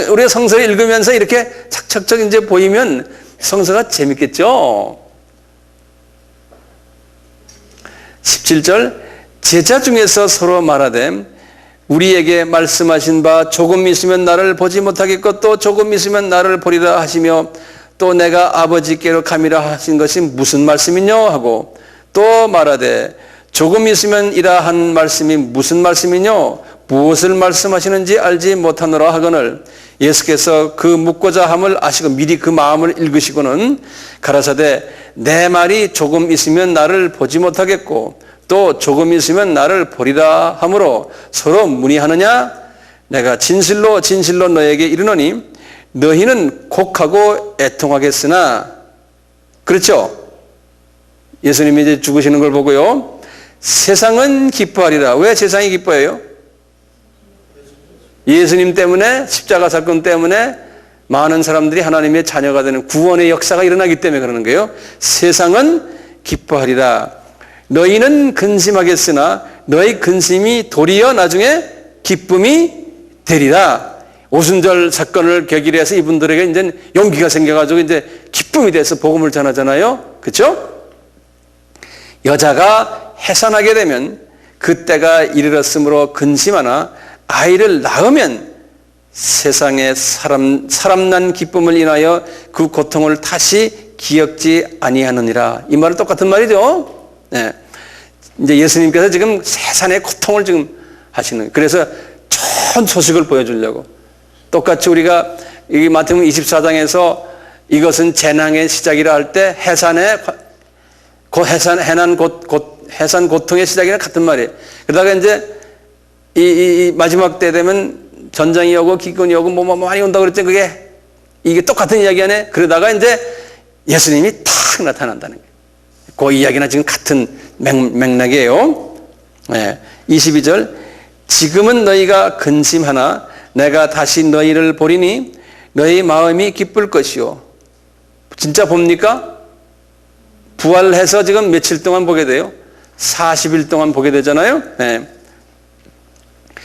우리가 성서를 읽으면서 이렇게 착착착 이제 보이면 성서가 재밌겠죠? 17절, 제자 중에서 서로 말하되 우리에게 말씀하신 바 조금 있으면 나를 보지 못하겠고 또 조금 있으면 나를 보리라 하시며 또 내가 아버지께로 가미라 하신 것이 무슨 말씀이뇨 하고 또 말하되 조금 있으면 이라 한 말씀이 무슨 말씀이뇨 무엇을 말씀하시는지 알지 못하노라 하거늘 예수께서 그 묻고자 함을 아시고 미리 그 마음을 읽으시고는 가라사대 내 말이 조금 있으면 나를 보지 못하겠고 또 조금 있으면 나를 보리라 하므로 서로 문의하느냐 내가 진실로 진실로 너에게 이르노니 너희는 곡하고 애통하겠으나 그렇죠? 예수님이 이제 죽으시는 걸 보고요 세상은 기뻐하리라. 왜 세상이 기뻐해요? 예수님 때문에 십자가 사건 때문에 많은 사람들이 하나님의 자녀가 되는 구원의 역사가 일어나기 때문에 그러는 거예요. 세상은 기뻐하리라. 너희는 근심하겠으나 너희 근심이 도리어 나중에 기쁨이 되리라. 오순절 사건을 계기로 해서 이분들에게 이제 용기가 생겨가지고 이제 기쁨이 돼서 복음을 전하잖아요. 그렇죠? 여자가 해산하게 되면 그때가 이르렀으므로 근심하나 아이를 낳으면 세상에 사람 난 기쁨을 인하여 그 고통을 다시 기억지 아니하느니라. 이 말은 똑같은 말이죠. 네. 이제 예수님께서 지금 세상의 고통을 지금 하시는 거예요. 그래서 좋은 소식을 보여주려고. 똑같이 우리가 이 마태복음 24장에서 이것은 재난의 시작이라 할 때 해산 고통의 시작이랑 같은 말이에요. 그러다가 이제 이 마지막 때 되면 전쟁이 오고 기근이 오고 뭐 많이 온다고 그랬죠. 이게 똑같은 이야기 안에 그러다가 이제 예수님이 탁 나타난다는 거예요. 그 이야기는 지금 같은 맥락이에요. 네. 22절 지금은 너희가 근심하나 내가 다시 너희를 보리니 너희 마음이 기쁠 것이요. 진짜 봅니까? 부활해서 지금 며칠 동안 보게 돼요? 40일 동안 보게 되잖아요. 네.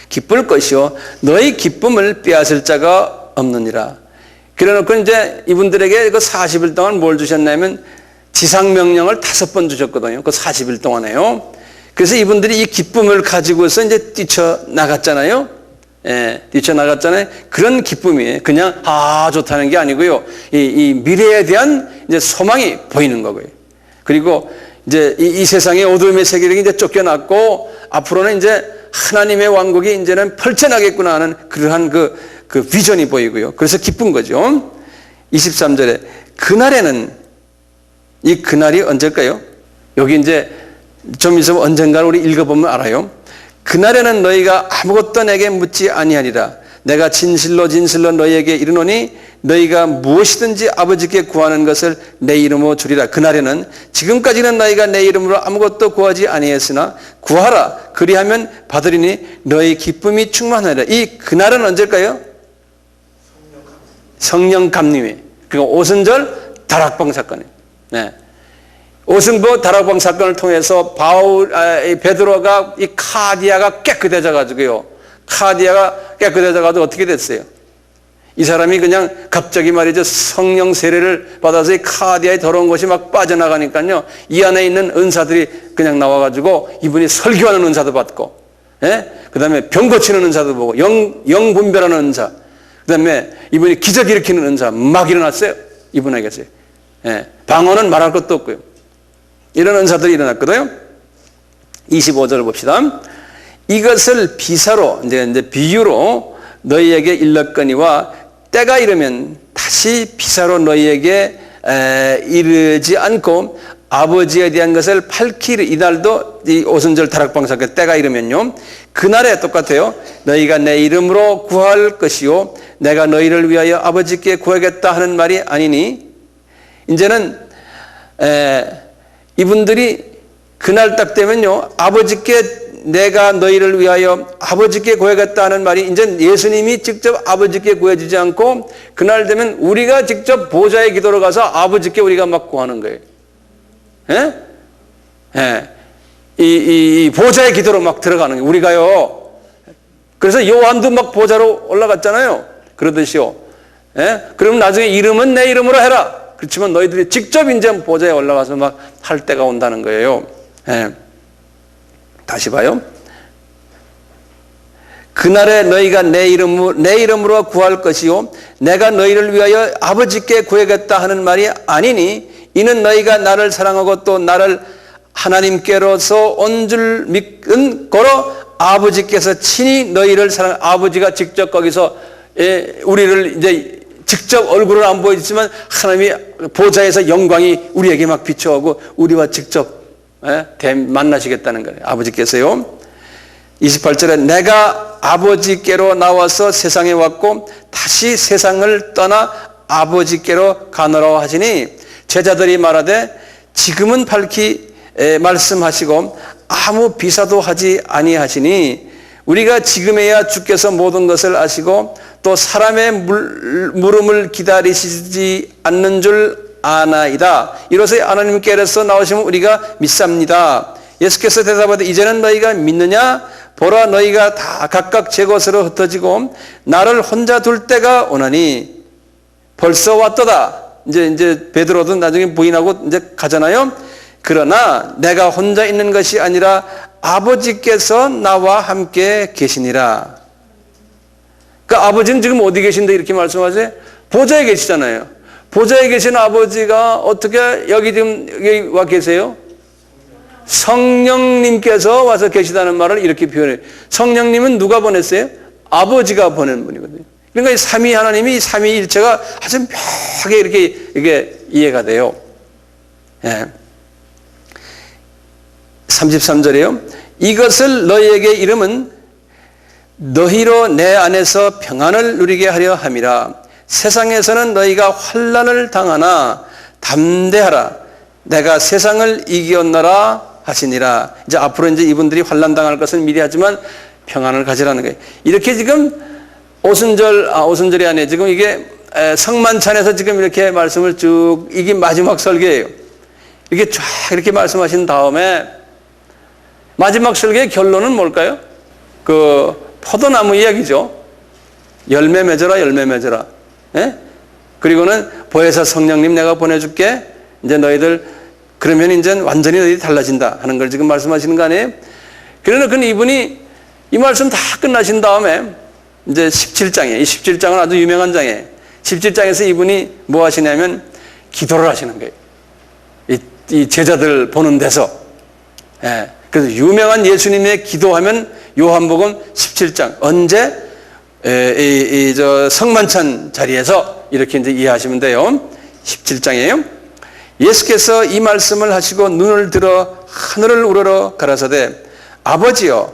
기쁠 것이요 너희 기쁨을 빼앗을 자가 없느니라. 그래놓고 이제 이분들에게 그 40일 동안 뭘 주셨냐면 지상명령을 5번 주셨거든요. 그 40일 동안에요. 그래서 이분들이 이 기쁨을 가지고서 이제 뛰쳐나갔잖아요. 예, 뛰쳐나갔잖아요. 그런 기쁨이 그냥 좋다는 게 아니고요. 이 미래에 대한 이제 소망이 보이는 거고요. 그리고 이제 이 세상의 어둠의 세계력이 이제 쫓겨났고 앞으로는 이제 하나님의 왕국이 이제는 펼쳐나겠구나 하는 그러한 그 비전이 보이고요. 그래서 기쁜 거죠. 23절에 그날에는 이 그날이 언제일까요? 여기 이제 좀 있으면 언젠가 우리 읽어보면 알아요. 그날에는 너희가 아무것도 내게 묻지 아니하리라. 내가 진실로 진실로 너희에게 이르노니 너희가 무엇이든지 아버지께 구하는 것을 내 이름으로 주리라. 그날에는 지금까지는 너희가 내 이름으로 아무것도 구하지 아니했으나 구하라. 그리하면 받으리니 너희 기쁨이 충만하리라. 이 그날은 언제일까요? 성령 감림회. 그리고 오순절 다락방 사건이에요. 네. 오순절 다락방 사건을 통해서 베드로가 이 카디아가 깨끗해져 가지고요. 카디아가 깨끗해져 가지고 어떻게 됐어요? 이 사람이 그냥 갑자기 말이죠. 성령 세례를 받아서 이 카디아의 더러운 것이 막 빠져나가니까요. 이 안에 있는 은사들이 그냥 나와가지고 이분이 설교하는 은사도 받고, 예? 그 다음에 병 고치는 은사도 보고, 영 분별하는 은사, 그 다음에 이분이 기적 일으키는 은사 막 일어났어요. 이분에게서요. 예. 방언은 말할 것도 없고요. 이런 은사들이 일어났거든요. 25절 봅시다. 이것을 비사로 이제 비유로 너희에게 일렀거니와 때가 이르면 다시 비사로 너희에게 이르지 않고 아버지에 대한 것을 밝히리. 이날도 이 오순절 다락방석 때가 이르면요, 그날에 똑같아요. 너희가 내 이름으로 구할 것이요 내가 너희를 위하여 아버지께 구하겠다 하는 말이 아니니, 이제는 이분들이 그날 딱 되면요, 아버지께 내가 너희를 위하여 아버지께 구하겠다 하는 말이 이제 예수님이 직접 아버지께 구해주지 않고 그날 되면 우리가 직접 보좌의 기도로 가서 아버지께 우리가 막 구하는 거예요. 예? 예. 이 보좌의 기도로 막 들어가는 거예요. 우리가요. 그래서 요한도 막 보좌로 올라갔잖아요. 그러듯이요. 예? 그럼 나중에 이름은 내 이름으로 해라. 그렇지만 너희들이 직접 이제 보좌에 올라가서 막 할 때가 온다는 거예요. 예. 다시 봐요. 그날에 너희가 내 이름으로 구할 것이요 내가 너희를 위하여 아버지께 구하겠다 하는 말이 아니니, 이는 너희가 나를 사랑하고 또 나를 하나님께로서 온 줄 믿은 거로 아버지께서 친히 너희를 사랑. 아버지가 직접 거기서 우리를 이제 직접 얼굴을 안 보여주지만 하나님이 보좌에서 영광이 우리에게 막 비춰오고 우리와 직접 만나시겠다는 거예요. 아버지께서요. 28절에 내가 아버지께로 나와서 세상에 왔고 다시 세상을 떠나 아버지께로 가노라 하시니, 제자들이 말하되 지금은 밝히 말씀하시고 아무 비사도 하지 아니하시니, 우리가 지금에야 주께서 모든 것을 아시고 또 사람의 물음을 기다리시지 않는 줄 아나이다. 이로써 하나님께서 나오시면 우리가 믿습니다. 예수께서 대답하되 이제는 너희가 믿느냐? 보라, 너희가 다 각각 제 곳으로 흩어지고 나를 혼자 둘 때가 오나니 벌써 왔도다. 이제 베드로도 나중에 부인하고 이제 가잖아요. 그러나 내가 혼자 있는 것이 아니라 아버지께서 나와 함께 계시니라. 그 아버지는 지금 어디 계신데 이렇게 말씀하세요? 보좌에 계시잖아요. 보좌에 계신 아버지가 어떻게 여기 와 계세요? 성령님께서 와서 계시다는 말을 이렇게 표현해요. 성령님은 누가 보냈어요? 아버지가 보낸 분이거든요. 그러니까 이 삼위 하나님이 이 삼위일체가 아주 묘하게 이렇게 이해가 돼요. 예. 33절이에요. 이것을 너희에게 이름은 너희로 내 안에서 평안을 누리게 하려 함이라. 세상에서는 너희가 환난을 당하나 담대하라. 내가 세상을 이겼노라 하시니라. 이제 앞으로 이제 이분들이 환난 당할 것을 미리 하지만 평안을 가지라는 거예요. 이렇게 지금 오순절이 아니에요. 지금 이게 성만찬에서 지금 이렇게 말씀을 쭉, 이게 마지막 설교예요. 이렇게 쫙 이렇게 말씀하신 다음에 마지막 설교의 결론은 뭘까요? 그 포도나무 이야기죠. 열매 맺어라, 열매 맺어라. 예? 그리고는 보혜사 성령님 내가 보내줄게. 이제 너희들 그러면 이제 완전히 너희들이 달라진다 하는 걸 지금 말씀하시는 거 아니에요? 그러나 이분이 이 말씀 다 끝나신 다음에 이제 17장에, 이 17장은 아주 유명한 장이에요. 17장에서 이분이 뭐 하시냐면 기도를 하시는 거예요. 이 제자들 보는 데서. 예. 그래서 유명한 예수님의 기도하면 요한복음 17장. 언제? 성만찬 자리에서 이렇게 이제 이해하시면 돼요. 17장이에요. 예수께서 이 말씀을 하시고 눈을 들어 하늘을 우러러 가라사대 아버지여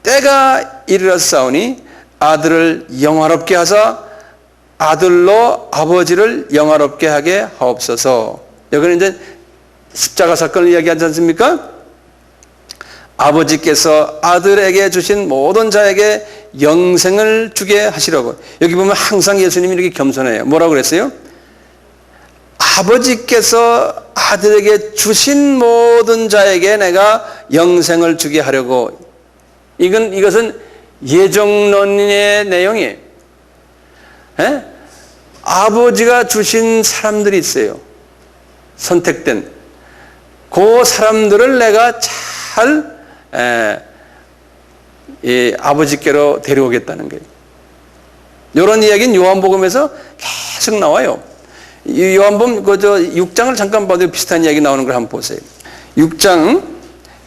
때가 이르렀사오니 아들을 영화롭게 하사 아들로 아버지를 영화롭게 하게 하옵소서. 여기는 이제 십자가 사건을 이야기하지 않습니까? 아버지께서 아들에게 주신 모든 자에게 영생을 주게 하시려고. 여기 보면 항상 예수님이 이렇게 겸손해요. 뭐라고 그랬어요? 아버지께서 아들에게 주신 모든 자에게 내가 영생을 주게 하려고. 이것은 예정론의 내용이에요. 에? 아버지가 주신 사람들이 있어요. 선택된. 그 사람들을 내가 잘 아버지께로 데려오겠다는 거예요. 이런 이야기는 요한복음에서 계속 나와요. 요한복음 6장을 잠깐 봐도 비슷한 이야기 나오는 걸 한번 보세요. 6장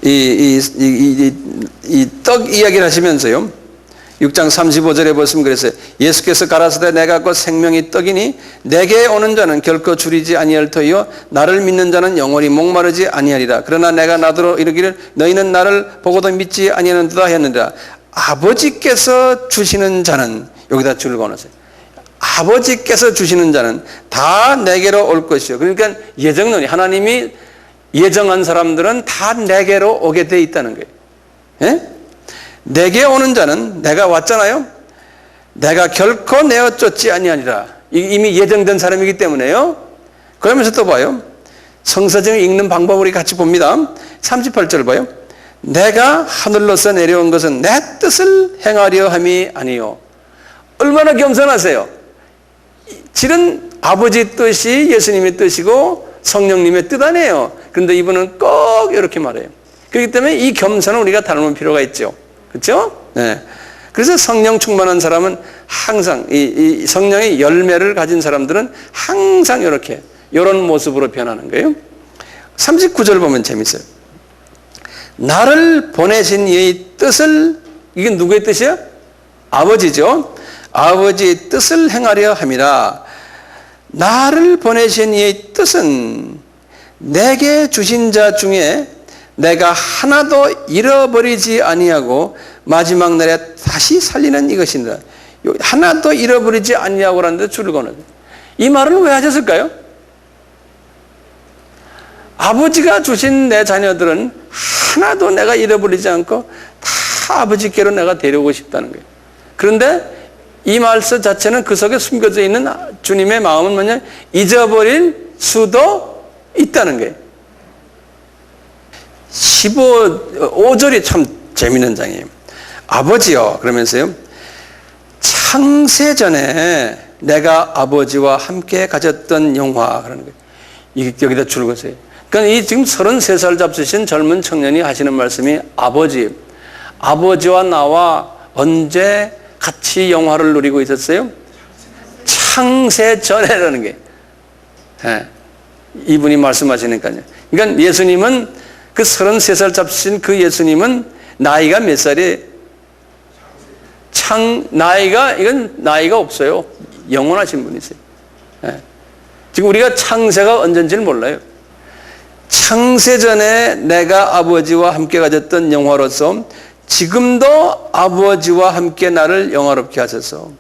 이 떡 이야기를 하시면서요. 6장 35절에 보시면 그랬어요. 예수께서 가라사대 내가 곧 생명이 떡이니 내게 오는 자는 결코 줄이지 아니할 터이요 나를 믿는 자는 영원히 목마르지 아니하리라. 그러나 내가 나더러 이르기를 너희는 나를 보고도 믿지 아니하는도다 했느니라. 아버지께서 주시는 자는 여기다 줄을 그어놨어요. 아버지께서 주시는 자는 다 내게로 올 것이요. 그러니까 예정론이 하나님이 예정한 사람들은 다 내게로 오게 돼 있다는 거예요. 예? 내게 오는 자는 내가 왔잖아요. 내가 결코 내어 쫓지 아니하니라. 이미 예정된 사람이기 때문에요. 그러면서 또 봐요. 성서정을 읽는 방법을 우리 같이 봅니다. 38절 봐요. 내가 하늘로서 내려온 것은 내 뜻을 행하려 함이 아니요. 얼마나 겸손하세요. 실은 아버지 뜻이 예수님의 뜻이고 성령님의 뜻 아니에요. 그런데 이분은 꼭 이렇게 말해요. 그렇기 때문에 이 겸손은 우리가 닮을 필요가 있죠. 그렇죠? 네. 그래서 성령 충만한 사람은 항상 이 성령의 열매를 가진 사람들은 항상 이렇게 이런 모습으로 변하는 거예요. 39절 보면 재밌어요. 나를 보내신 이의 뜻을, 이게 누구의 뜻이야? 아버지죠. 아버지의 뜻을 행하려 함이라. 나를 보내신 이의 뜻은 내게 주신 자 중에 내가 하나도 잃어버리지 아니하고 마지막 날에 다시 살리는 이것이니라. 하나도 잃어버리지 아니하고 라는데 줄을 거는. 이 말은 왜 하셨을까요? 아버지가 주신 내 자녀들은 하나도 내가 잃어버리지 않고 다 아버지께로 내가 데려오고 싶다는 거예요. 그런데 이 말씀 자체는 그 속에 숨겨져 있는 주님의 마음은 뭐냐? 잊어버릴 수도 있다는 거예요. 5절이 참 재미있는 장이에요. 아버지요, 그러면서요. 창세전에 내가 아버지와 함께 가졌던 영화, 그러는 거예요. 이게 여기다 줄을 거세요. 그러니까 이 지금 33살 잡수신 젊은 청년이 하시는 말씀이 아버지와 나와 언제 같이 영화를 누리고 있었어요? 창세전에라는 게. 네. 이분이 말씀하시니까요. 그러니까 예수님은 그 33살 잡수신 그 예수님은 나이가 몇 살이에요? 이건 나이가 없어요. 영원하신 분이세요. 네. 지금 우리가 창세가 언젠지는 몰라요. 창세전에 내가 아버지와 함께 가졌던 영화로서 지금도 아버지와 함께 나를 영화롭게 하셔서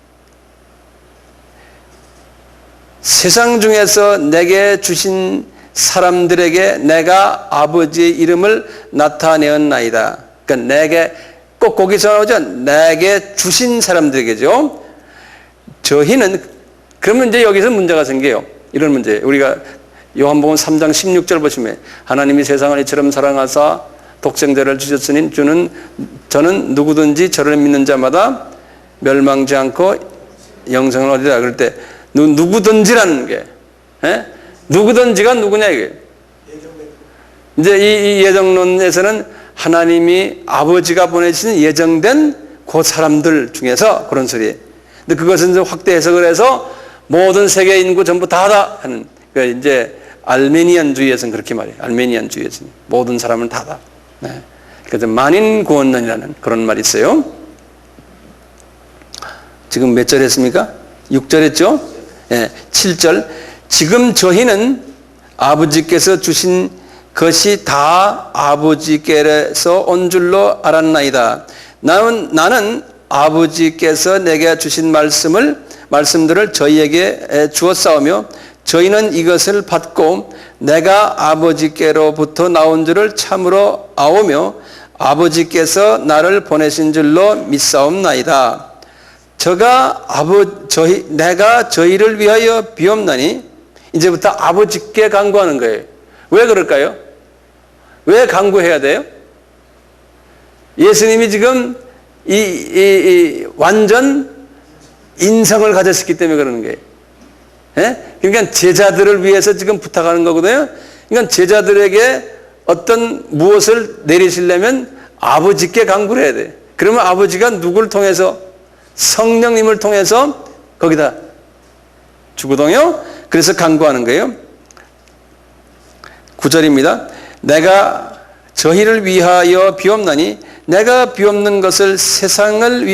세상 중에서 내게 주신 사람들에게 내가 아버지의 이름을 나타내었나이다. 그러니까 내게 꼭 거기서 나오죠. 내게 주신 사람들에게죠. 저희는 그러면 이제 여기서 문제가 생겨요. 이런 문제. 우리가 요한복음 3장 16절 보시면 하나님이 세상을 이처럼 사랑하사 독생자를 주셨으니 저는 누구든지 저를 믿는 자마다 멸망지 않고 영생을 얻으리라. 그럴 때 누구든지라는 게 누구든지가 누구냐 이게. 이제 이 예정론에서는 하나님이 아버지가 보내신 예정된 그 사람들 중에서 그런 소리예요. 근데 그것은 이제 확대 해석을 해서 모든 세계 인구 전부 다다 하는 이제 알메니안주의에서는 그렇게 말해요. 알메니안주의에서는 모든 사람은 다다. 네. 그래서 만인 구원론이라는 그런 말이 있어요. 지금 몇 절 했습니까? 6절 했죠? 네. 7절. 지금 저희는 아버지께서 주신 것이 다 아버지께서 온 줄로 알았나이다. 나는 아버지께서 내게 주신 말씀들을 저희에게 주었사오며 저희는 이것을 받고 내가 아버지께로부터 나온 줄을 참으로 아오며 아버지께서 나를 보내신 줄로 믿사옵나이다. 내가 저희를 위하여 비옵나니 이제부터 아버지께 간구하는 거예요. 왜 그럴까요? 왜 간구해야 돼요? 예수님이 지금 완전 인성을 가졌기 때문에 그러는 거예요. 그러니까 제자들을 위해서 지금 부탁하는 거거든요. 그러니까 제자들에게 어떤 무엇을 내리시려면 아버지께 간구를 해야 돼. 그러면 아버지가 누구를 통해서? 성령님을 통해서 거기다 주거든요. 그래서 간구하는 거예요. 9절입니다. 내가 저희를 위하여 비옵나니 내가 비옵는 것은 세상을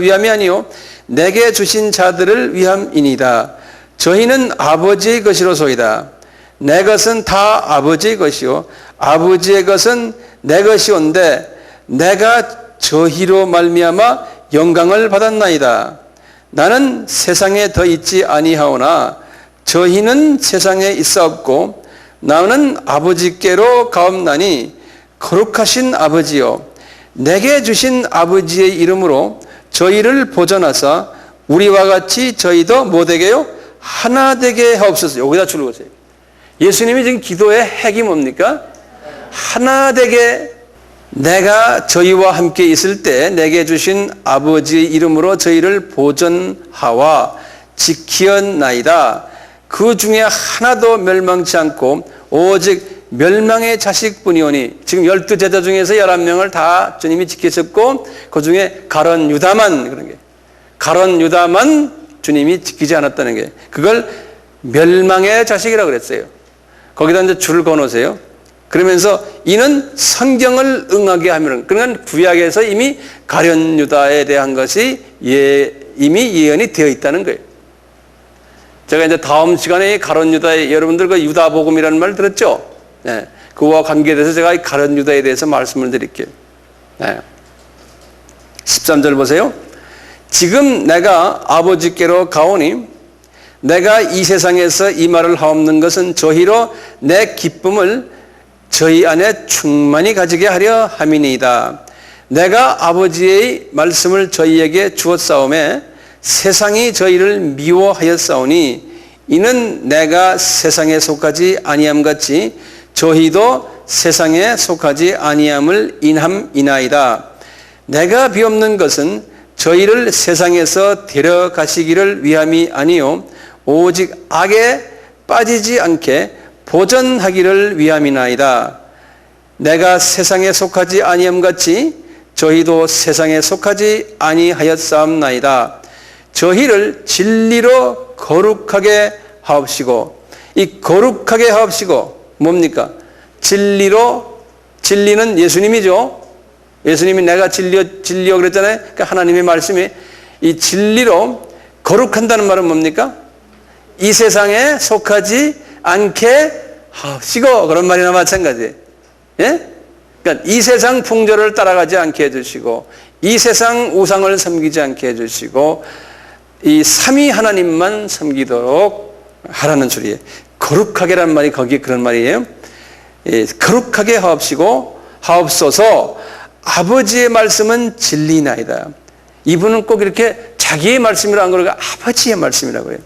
위함이 아니요 내게 주신 자들을 위함이니이다. 저희는 아버지의 것이로소이다. 내 것은 다 아버지의 것이요 아버지의 것은 내 것이온데 내가 저희로 말미암아 영광을 받았나이다. 나는 세상에 더 있지 아니하오나 저희는 세상에 있사옵고 나는 아버지께로 가옵나니 거룩하신 아버지여 내게 주신 아버지의 이름으로 저희를 보존하사 우리와 같이 저희도 뭐 되게요? 하나 되게 하옵소서. 여기다 줄을 그으세요. 예수님이 지금 기도의 핵이 뭡니까? 하나 되게 내가 저희와 함께 있을 때 내게 주신 아버지의 이름으로 저희를 보존하와 지키었나이다. 그 중에 하나도 멸망치 않고 오직 멸망의 자식뿐이오니 지금 12제자 중에서 11명을 다 주님이 지키셨고 그 중에 가룟 유다만 그런 게 가룟 유다만 주님이 지키지 않았다는 게 그걸 멸망의 자식이라고 그랬어요. 거기다 이제 줄을 그어놓으세요. 그러면서 이는 성경을 응하게 하면 그러니까 구약에서 이미 가룟 유다에 대한 것이 이미 예언이 되어 있다는 거예요. 제가 이제 다음 시간에 가룟 유다의 여러분들 그 유다복음이라는 말 들었죠? 네. 그와 관계돼서 제가 가룟 유다에 대해서 말씀을 드릴게요. 네. 13절 보세요. 지금 내가 아버지께로 가오니 내가 이 세상에서 이 말을 하옵는 것은 저희로 내 기쁨을 저희 안에 충만히 가지게 하려 함이니이다. 내가 아버지의 말씀을 저희에게 주었사오매 세상이 저희를 미워하였사오니 이는 내가 세상에 속하지 아니함같이 저희도 세상에 속하지 아니함을 인함이나이다. 내가 비옵는 것은 저희를 세상에서 데려가시기를 위함이 아니요 오직 악에 빠지지 않게 보전하기를 위함이나이다. 내가 세상에 속하지 아니함같이 저희도 세상에 속하지 아니하였사옵나이다. 저희를 진리로 거룩하게 하옵시고 이 거룩하게 하옵시고 뭡니까? 진리는 예수님이죠. 예수님이 내가 진리요 그랬잖아요. 그러니까 하나님의 말씀이 이 진리로 거룩한다는 말은 뭡니까? 이 세상에 속하지 않게 하시고 그런 말이나 마찬가지예요. 예? 그러니까 이 세상 풍조를 따라가지 않게 해주시고 이 세상 우상을 섬기지 않게 해주시고 이 삼위 하나님만 섬기도록 하라는 소리예요. 거룩하게란 말이 거기에 그런 말이에요. 예, 거룩하게 하옵소서. 아버지의 말씀은 진리나이다. 이분은 꼭 이렇게 자기의 말씀이라고 안 그러고 아버지의 말씀이라고 해요.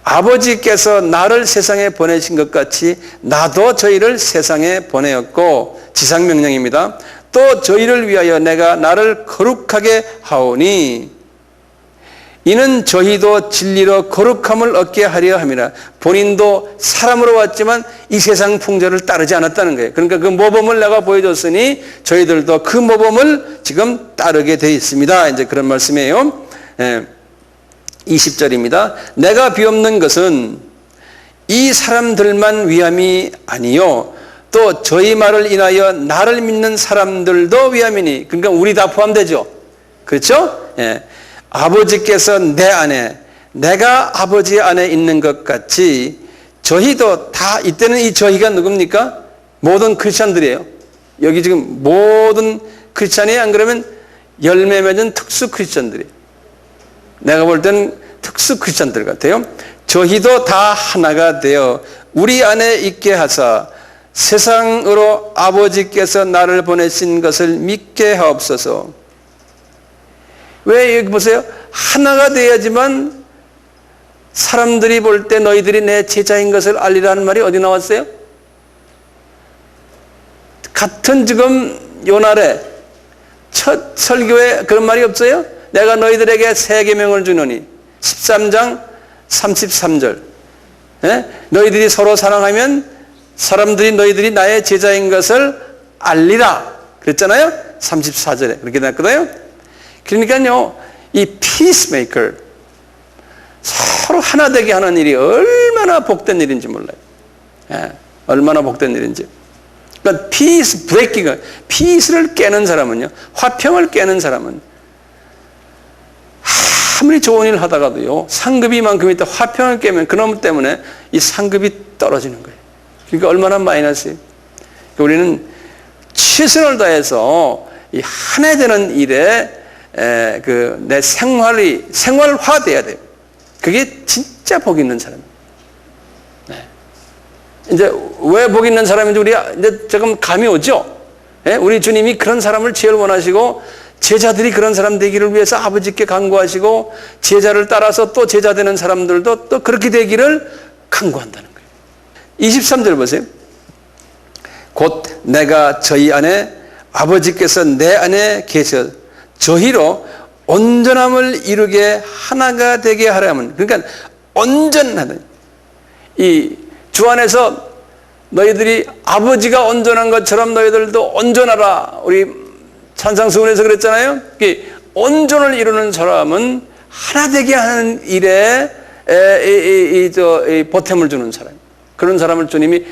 아버지께서 나를 세상에 보내신 것 같이 나도 저희를 세상에 보내었고 지상명령입니다. 또 저희를 위하여 내가 나를 거룩하게 하오니 이는 저희도 진리로 거룩함을 얻게 하려 함이라. 본인도 사람으로 왔지만 이 세상 풍조를 따르지 않았다는 거예요. 그러니까 그 모범을 내가 보여줬으니 저희들도 그 모범을 지금 따르게 되어 있습니다. 이제 그런 말씀이에요. 20절입니다. 내가 비옵는 것은 이 사람들만 위함이 아니요 또 저희 말을 인하여 나를 믿는 사람들도 위함이니 그러니까 우리 다 포함되죠. 그렇죠? 예. 아버지께서 내 안에 내가 아버지 안에 있는 것 같이 저희도 다 이때는 이 저희가 누굽니까? 모든 크리스찬들이에요. 여기 지금 모든 크리스찬이 안 그러면 열매 맺은 특수 크리스찬들이에요. 내가 볼 때는 특수 크리스찬들 같아요. 저희도 다 하나가 되어 우리 안에 있게 하사 세상으로 아버지께서 나를 보내신 것을 믿게 하옵소서. 왜 여기 보세요? 하나가 돼야지만 사람들이 볼 때 너희들이 내 제자인 것을 알리라는 말이 어디 나왔어요? 같은 지금 요날에 첫 설교에 그런 말이 없어요? 내가 너희들에게 새 계명을 주노니 13장 33절 예? 너희들이 서로 사랑하면 사람들이 너희들이 나의 제자인 것을 알리라 그랬잖아요. 34절에 그렇게 나왔거든요. 그러니까요 이 피스메이커 서로 하나 되게 하는 일이 얼마나 복된 일인지 몰라요. 예, 얼마나 복된 일인지. 그러니까 피스 브레이킹, 피스를 깨는 사람은요, 화평을 깨는 사람은 아무리 좋은 일을 하다가도요, 상급이 이만큼 있다 화평을 깨면 그놈 때문에 이 상급이 떨어지는 거예요. 그러니까 얼마나 마이너스예요. 우리는 최선을 다해서 이 하나 되는 일에 내 생활화돼야 돼요. 그게 진짜 복 있는 사람이에요. 네. 이제 왜 복 있는 사람인지 우리 이제 조금 감이 오죠? 네? 우리 주님이 그런 사람을 제일 원하시고 제자들이 그런 사람 되기를 위해서 아버지께 간구하시고 제자를 따라서 또 제자 되는 사람들도 또 그렇게 되기를 간구한다는 거예요. 23절 보세요. 곧 내가 저희 안에 아버지께서 내 안에 계셔 저희로 온전함을 이루게 하나가 되게 하려면, 그러니까 온전하다. 이 주 안에서 너희들이 아버지가 온전한 것처럼 너희들도 온전하라. 우리 찬상수훈에서 그랬잖아요. 온전을 이루는 사람은 하나 되게 하는 일에 보탬을 주는 사람. 그런 사람을 주님이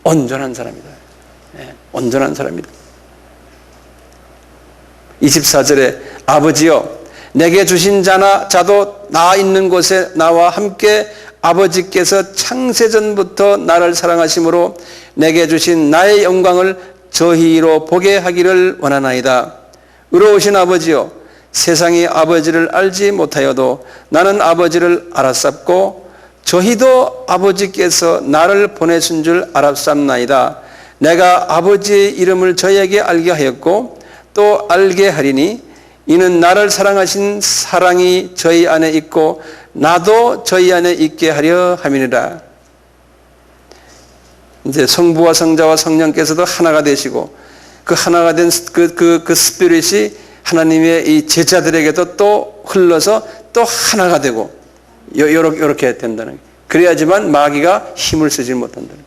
온전한 사람이다. 온전한 사람이다. 24절에 아버지여 내게 주신 자도 나 있는 곳에 나와 함께 아버지께서 창세전부터 나를 사랑하심으로 내게 주신 나의 영광을 저희로 보게 하기를 원하나이다. 의로우신 아버지여 세상이 아버지를 알지 못하여도 나는 아버지를 알았sap고 저희도 아버지께서 나를 보내신 줄 알았sap나이다. 내가 아버지의 이름을 저희에게 알게 하였고 또 알게 하리니 이는 나를 사랑하신 사랑이 저희 안에 있고 나도 저희 안에 있게 하려 함이니라. 이제 성부와 성자와 성령께서도 하나가 되시고 그 하나가 된 그 스피릿이 하나님의 이 제자들에게도 또 흘러서 또 하나가 되고 요렇게 된다는 거예요. 그래야지만 마귀가 힘을 쓰지 못한다는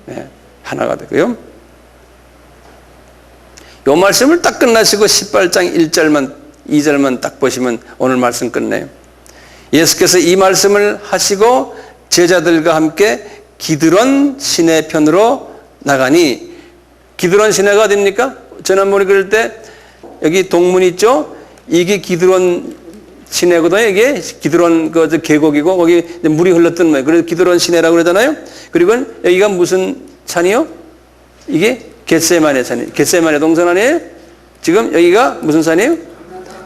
거예요. 네, 하나가 되고요. 요 말씀을 딱 끝나시고 18장 1절만 2절만 딱 보시면 오늘 말씀 끝내요. 예수께서 이 말씀을 하시고 제자들과 함께 기드론 시내편으로 나가니, 기드론 시내가 어디입니까? 지난번에 그럴 때 여기 동문 있죠? 이게 기드론 시내거든요. 이게 기드론 그 계곡이고 거기 물이 흘렀던 거예요. 그래서 기드론 시내라고 그러잖아요. 그리고 여기가 무슨 산이요? 이게 겟세마네 산이에요. 겟세마네 동산 아니에요? 지금 여기가 무슨 산이에요?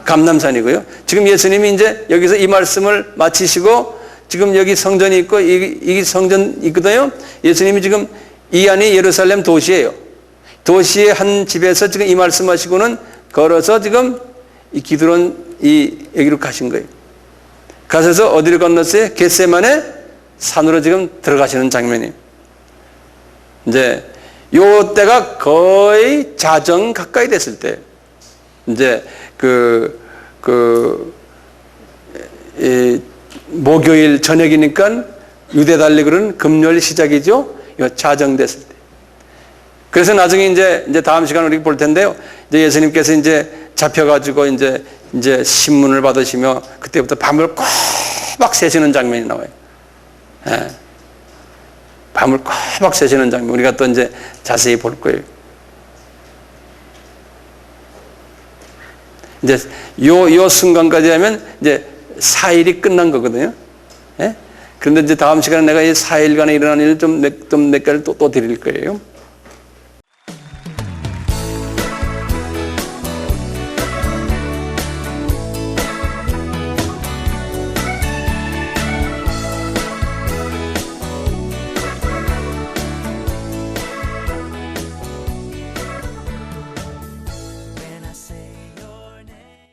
감람산이고요. 지금 예수님이 이제 여기서 이 말씀을 마치시고 지금 여기 성전이 있고 이 성전 있거든요. 예수님이 지금 이 안이 예루살렘 도시예요. 도시의 한 집에서 지금 이 말씀하시고는 걸어서 지금 이 기드론 여기로 가신 거예요. 가셔서 어디를 건넜어요? 겟세마네 산으로 지금 들어가시는 장면이에요. 이제 요 때가 거의 자정 가까이 됐을 때, 이제 목요일 저녁이니까 유대 달력으로는 금요일 시작이죠. 요 자정 됐을 때. 그래서 나중에 이제 다음 시간 우리 볼 텐데요. 이제 예수님께서 이제 잡혀가지고 이제 신문을 받으시며 그때부터 밤을 꼬박 새시는 장면이 나와요. 예. 밤을 꼬박 새시는 장면 우리가 또 이제 자세히 볼 거예요. 이제 요 순간까지 하면 이제 4일이 끝난 거거든요. 예? 그런데 이제 다음 시간에 내가 이 4일간에 일어난 일을 좀 몇 가지를 또 드릴 거예요.